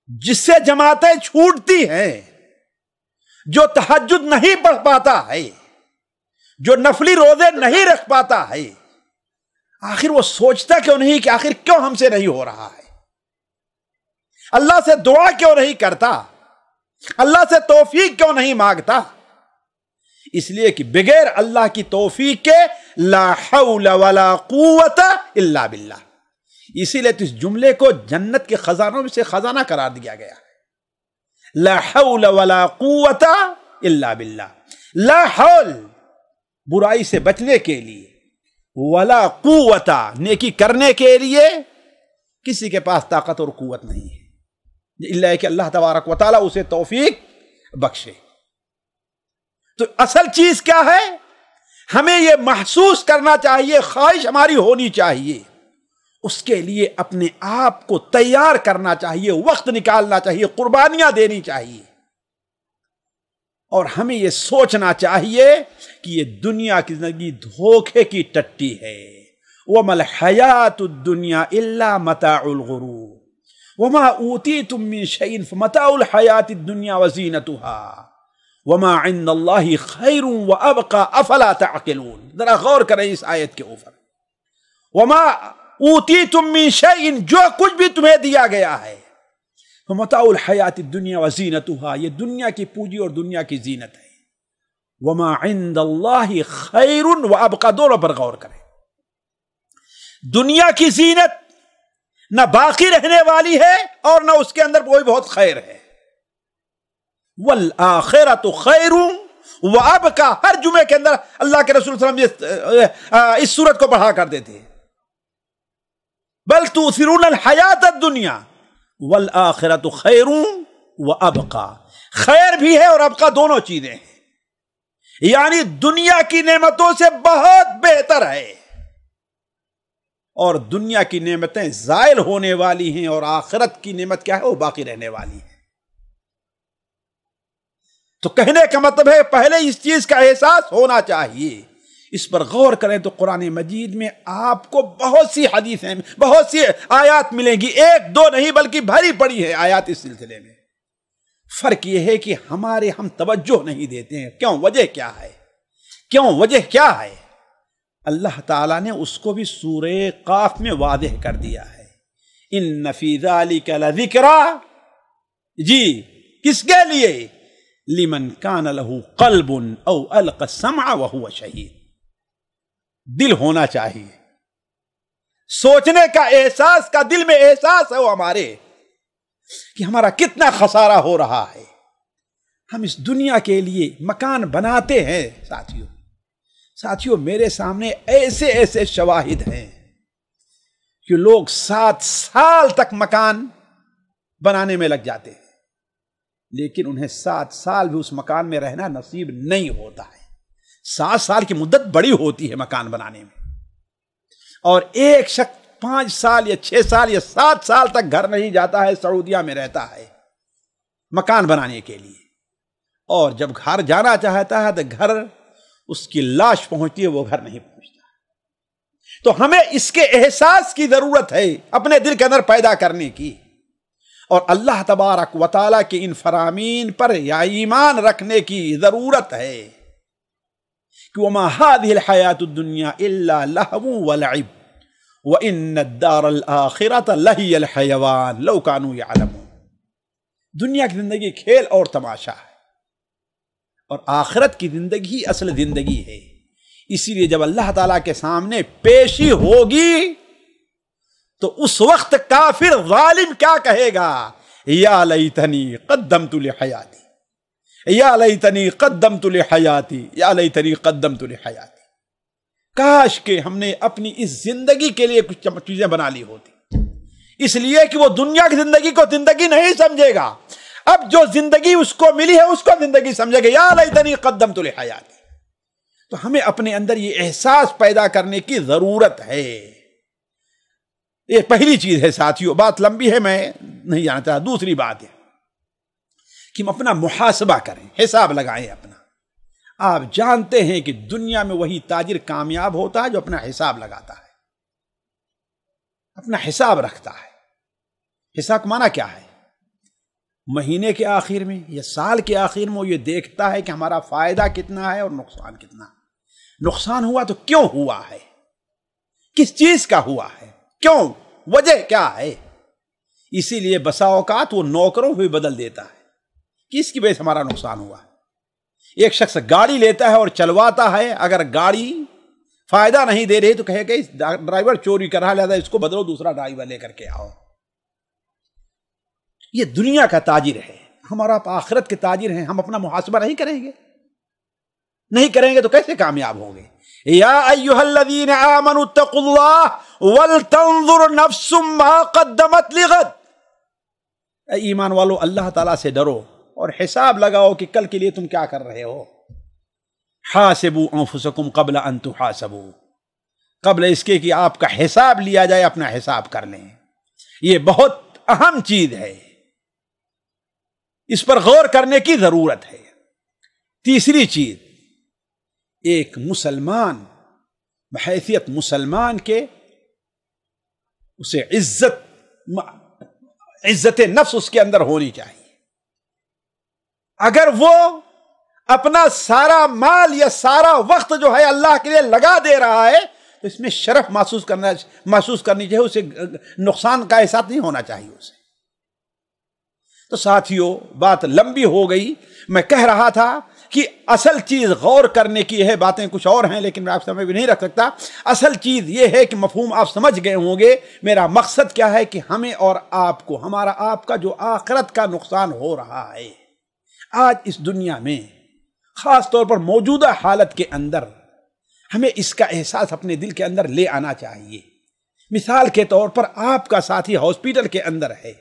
جس سے جماعتیں چھوٹتی ہیں، جو تہجد نہیں پڑھ پاتا ہے، جو نفلی روزے نہیں رکھ پاتا ہے، آخر وہ سوچتا کیوں نہیں کہ آخر کیوں ہم سے نہیں ہو رہا ہے؟ اللہ سے دعا کیوں نہیں کرتا؟ اللہ سے توفیق کیوں نہیں مانگتا؟ اس لیے کہ بغیر اللہ کی توفیق کے لا حول ولا قوت الا باللہ۔ اسی لیے تو اس جملے کو جنت کے خزانوں میں سے خزانہ قرار دیا گیا ہے، لا حول ولا قوت الا باللہ۔ لا حول برائی سے بچنے کے لیے، ولا قوت نیکی کرنے کے لیے کسی کے پاس طاقت اور قوت نہیں ہے الا کہ اللہ تبارک و تعالیٰ اسے توفیق بخشے۔ تو اصل چیز کیا ہے؟ ہمیں یہ محسوس کرنا چاہیے، خواہش ہماری ہونی چاہیے، اس کے لیے اپنے آپ کو تیار کرنا چاہیے، وقت نکالنا چاہیے، قربانیاں دینی چاہیے، اور ہمیں یہ سوچنا چاہیے کہ یہ دنیا کی زندگی دھوکے کی ٹٹی ہے۔ وَمَا الْحَيَاةُ الدُّنْيَا إِلَّا مَتَاعُ الْغُرُورِ وَمَا أُوتِيتُم مِّن شَيْءٍ فَمَتَاعُ الْحَيَاةِ الدُّنْيَا وَزِينَتُهَا وَمَا عِندَ اللَّهِ خَيْرٌ وَأَبْقَىٰ أَفَلَا تَعْقِلُونَ۔ ذرا غور کریں اس آیت کے اوپر، وَمَا أُوتِيتُم مِّن شَيْءٍ، جو کچھ بھی تمہیں دیا گیا ہے، فَمَتَاعُ الْحَيَاةِ الدُّنْيَا وَزِينَتُهَا، یہ دنیا کی پونجی اور دنیا کی زینت ہے، وما عند اللہ خیر و ابقا، دونوں پر غور کریں۔ دنیا کی زینت نہ باقی رہنے والی ہے اور نہ اس کے اندر کوئی بہت خیر ہے۔ والآخرۃ خیر و ابقا، ہر جمعے کے اندر اللہ کے رسول صلی اللہ علیہ وسلم اس سورت کو پڑھا کرتے تھے۔ بل تؤثرون الحیات الدنیا والآخرۃ خیر و ابقا، خیر بھی ہے اور ابقا دونوں چیزیں ہیں، یعنی دنیا کی نعمتوں سے بہت بہتر ہے، اور دنیا کی نعمتیں زائل ہونے والی ہیں اور آخرت کی نعمت کیا ہے؟ وہ باقی رہنے والی ہے۔ تو کہنے کا مطلب ہے پہلے اس چیز کا احساس ہونا چاہیے۔ اس پر غور کریں تو قرآن مجید میں آپ کو بہت سی حدیثیں، بہت سی آیات ملیں گی، ایک دو نہیں بلکہ بھری پڑی ہے آیات اس سلسلے میں۔ فرق یہ ہے کہ ہم توجہ نہیں دیتے ہیں۔ کیوں؟ وجہ کیا ہے؟ وجہ کیا ہے؟ اللہ تعالیٰ نے اس کو بھی سورہ قاف میں واضح کر دیا ہے، ان فی ذالک لذکریٰ، جی کس کے لیے؟ لمن کان لہ قلب او القی السمع وہو شہید، دل ہونا چاہیے، سوچنے کا احساس کا، دل میں احساس ہے وہ ہمارے کہ ہمارا کتنا خسارہ ہو رہا ہے۔ ہم اس دنیا کے لیے مکان بناتے ہیں ساتھیوں، میرے سامنے ایسے ایسے شواہد ہیں کہ لوگ 7 سال تک مکان بنانے میں لگ جاتے ہیں، لیکن انہیں 7 سال بھی اس مکان میں رہنا نصیب نہیں ہوتا ہے۔ 7 سال کی مدت بڑی ہوتی ہے مکان بنانے میں، اور ایک شخص 5 سال یا 6 سال یا 7 سال تک گھر نہیں جاتا ہے، سعودیہ میں رہتا ہے مکان بنانے کے لیے، اور جب گھر جانا چاہتا ہے تو گھر اس کی لاش پہنچتی ہے، وہ گھر نہیں پہنچتا۔ تو ہمیں اس کے احساس کی ضرورت ہے اپنے دل کے اندر پیدا کرنے کی، اور اللہ تبارک و تعالیٰ کے ان فرامین پر یا ایمان رکھنے کی ضرورت ہے کہ وَمَا هَذِهِ الْحَيَاةُ الدُّنْيَا إِلَّا لَهْوٌ وَلَعِبٌ وَإِنَّ الدَّارَ الْآخِرَةَ لَهِيَ الْحَيَوَانُ لَوْ كَانُوا يَعْلَمُونَ۔ دنیا کی زندگی کھیل اور تماشا ہے، اور آخرت کی زندگی اصل زندگی ہے۔ اسی لیے جب اللہ تعالیٰ کے سامنے پیشی ہوگی تو اس وقت کافر ظالم کیا کہے گا؟ یا لیتنی قدمت لحیاتی، یا لیتنی قدمت لحیاتی، یا لیتنی قدمت لحیاتی، کاش کہ ہم نے اپنی اس زندگی کے لیے کچھ چیزیں بنا لی ہوتی۔ اس لیے کہ وہ دنیا کی زندگی کو زندگی نہیں سمجھے گا، اب جو زندگی اس کو ملی ہے اس کو زندگی سمجھے گا، یا لیتنی قدمت لحیاتی۔ تو ہمیں اپنے اندر یہ احساس پیدا کرنے کی ضرورت ہے۔ یہ پہلی چیز ہے ساتھیوں، بات لمبی ہے، میں نہیں جانا چاہتا۔ دوسری بات ہے کہ ہم اپنا محاسبہ کریں، حساب لگائیں اپنا۔ آپ جانتے ہیں کہ دنیا میں وہی تاجر کامیاب ہوتا ہے جو اپنا حساب لگاتا ہے، اپنا حساب رکھتا ہے۔ حساب کا معنی کیا ہے؟ مہینے کے آخر میں یا سال کے آخر میں وہ یہ دیکھتا ہے کہ ہمارا فائدہ کتنا ہے اور نقصان کتنا۔ نقصان ہوا تو کیوں ہوا ہے، کس چیز کا ہوا ہے، کیوں، وجہ کیا ہے۔ اسی لیے بسا اوقات وہ نوکروں بھی بدل دیتا ہے، کس کی وجہ سے ہمارا نقصان ہوا ہے۔ ایک شخص گاڑی لیتا ہے اور چلواتا ہے، اگر گاڑی فائدہ نہیں دے رہی تو کہے کہ اس ڈرائیور چوری کر رہا ہے، لہذا اس کو بدلو، دوسرا ڈرائیور لے کر کے آؤ۔ یہ دنیا کا تاجر ہے، ہمارا آخرت کے تاجر ہیں۔ ہم اپنا محاسبہ نہیں کریں گے تو کیسے کامیاب ہوں گے؟ یا ایھا الذین آمنوا اتقوا اللہ ولتنظر نفس ما قدمت لغد، اے ایمان والو اللہ تعالیٰ سے ڈرو اور حساب لگاؤ کہ کل کے لیے تم کیا کر رہے ہو۔ حاسبوا انفسکم قبل ان تحاسبوا، قبل اس کے کہ آپ کا حساب لیا جائے اپنا حساب کر لیں۔ یہ بہت اہم چیز ہے، اس پر غور کرنے کی ضرورت ہے۔ تیسری چیز، ایک مسلمان بحیثیت مسلمان کے اسے عزت نفس اس کے اندر ہونی چاہیے۔ اگر وہ اپنا سارا مال یا سارا وقت جو ہے اللہ کے لیے لگا دے رہا ہے تو اس میں شرف محسوس کرنی چاہیے، اسے نقصان کا احساس نہیں ہونا چاہیے اسے۔ تو ساتھیوں بات لمبی ہو گئی، میں کہہ رہا تھا کہ اصل چیز غور کرنے کی ہے، باتیں کچھ اور ہیں لیکن میں آپ سمجھ بھی نہیں رکھ سکتا۔ اصل چیز یہ ہے کہ مفہوم آپ سمجھ گئے ہوں گے۔ میرا مقصد کیا ہے کہ ہمیں اور آپ کو، ہمارا آپ کا جو آخرت کا نقصان ہو رہا ہے آج اس دنیا میں، خاص طور پر موجودہ حالت کے اندر، ہمیں اس کا احساس اپنے دل کے اندر لے آنا چاہیے۔ مثال کے طور پر آپ کا ساتھی ہاسپٹل کے اندر ہے،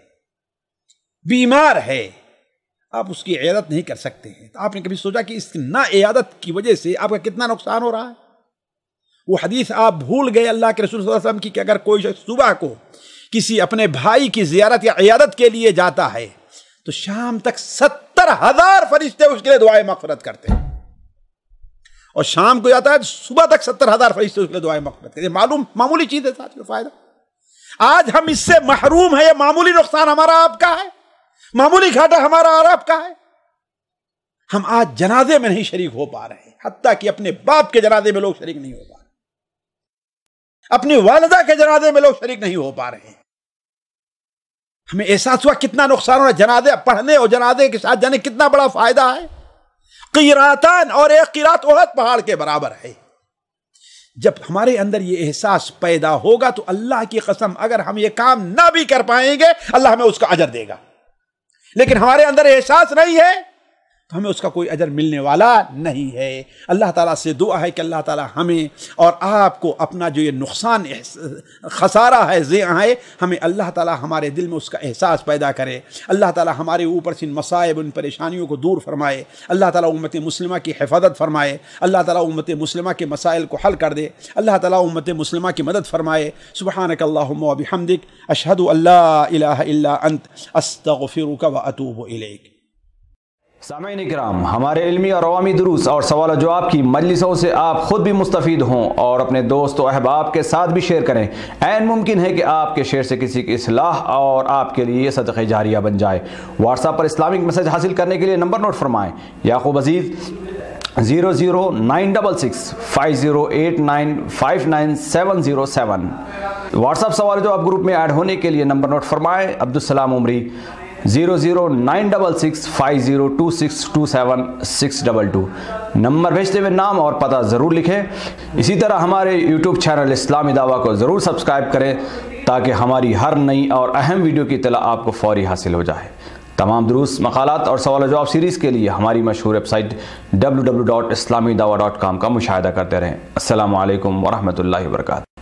بیمار ہے، آپ اس کی عیادت نہیں کر سکتے ہیں، تو آپ نے کبھی سوچا کہ اس نا عیادت کی وجہ سے آپ کا کتنا نقصان ہو رہا ہے؟ وہ حدیث آپ بھول گئے اللہ کے رسول صلی اللہ علیہ وسلم کی کہ اگر کوئی شخص صبح کو کسی اپنے بھائی کی زیارت یا عیادت کے لیے جاتا ہے تو شام تک 70,000 فرشتے اس کے لیے دعائیں مغفرت کرتے ہیں، اور شام کو جاتا ہے تو صبح تک 70,000 فرشتے اس کے لیے دعائیں مغفرت کرتے ہیں۔ معمولی چیز ہے ساتھ فائدہ۔ آج ہم اس سے محروم ہیں، یہ معمولی نقصان ہمارا آپ کا ہے، معمولی گھاٹا ہمارا اور آپ کا ہے۔ ہم آج جنازے میں نہیں شریک ہو پا رہے، حتیٰ کہ اپنے باپ کے جنازے میں لوگ شریک نہیں ہو پا رہے، اپنی والدہ کے جنازے میں لوگ شریک نہیں ہو پا رہے ہیں۔ ہمیں احساس ہوا کتنا نقصان ہو رہا ہے۔ جنازے پڑھنے اور جنازے کے ساتھ جانے کتنا بڑا فائدہ ہے۔ قیراتان، اور ایک قیرات احد پہاڑ کے برابر ہے۔ جب ہمارے اندر یہ احساس پیدا ہوگا تو اللہ کی قسم اگر ہم یہ کام نہ بھی کر پائیں گے اللہ ہمیں اس کا اجر دے گا، لیکن ہمارے اندر احساس نہیں ہے تو ہمیں اس کا کوئی اجر ملنے والا نہیں ہے۔ اللہ تعالیٰ سے دعا ہے کہ اللہ تعالیٰ ہمیں اور آپ کو اپنا جو یہ نقصان خسارہ ہے، ضیاع ہے، ہمیں اللہ تعالیٰ ہمارے دل میں اس کا احساس پیدا کرے۔ اللہ تعالیٰ ہمارے اوپر سے ان مصائب، ان پریشانیوں کو دور فرمائے۔ اللہ تعالیٰ امت مسلمہ کی حفاظت فرمائے۔ اللہ تعالیٰ امت مسلمہ کے مسائل کو حل کر دے۔ اللہ تعالیٰ امت مسلمہ کی مدد فرمائے۔ سبحانک اللہم و بحمدک، اشہد ان لا الہ الا انت، استغفرک و اتوب الیک۔ سامعین اکرام، ہمارے علمی اور عوامی دروس اور سوال و جواب کی مجلسوں سے آپ خود بھی مستفید ہوں اور اپنے دوست و احباب کے ساتھ بھی شیئر کریں۔ عین ممکن ہے کہ آپ کے شیئر سے کسی کی اصلاح اور آپ کے لیے صدقہ جاریہ بن جائے۔ واٹس ایپ پر اسلامک میسج حاصل کرنے کے لیے نمبر نوٹ فرمائیں: یعقوب عزیز 00966 5089 59707۔ واٹس ایپ سوال جواب گروپ میں ایڈ ہونے کے لیے نمبر نوٹ فرمائیں: عبدالسلام عمری 00966 502627 622۔ نمبر بھیجتے ہوئے نام اور پتہ ضرور لکھیں۔ اسی طرح ہمارے یوٹیوب چینل اسلامی دعویٰ کو ضرور سبسکرائب کریں تاکہ ہماری ہر نئی اور اہم ویڈیو کی اطلاع آپ کو فوری حاصل ہو جائے۔ تمام دروس، مقالات اور سوال و جواب سیریز کے لیے ہماری مشہور ویب سائٹ www.islamidawah.com کا مشاہدہ کرتے رہیں۔ السلام علیکم ورحمۃ اللہ وبرکاتہ۔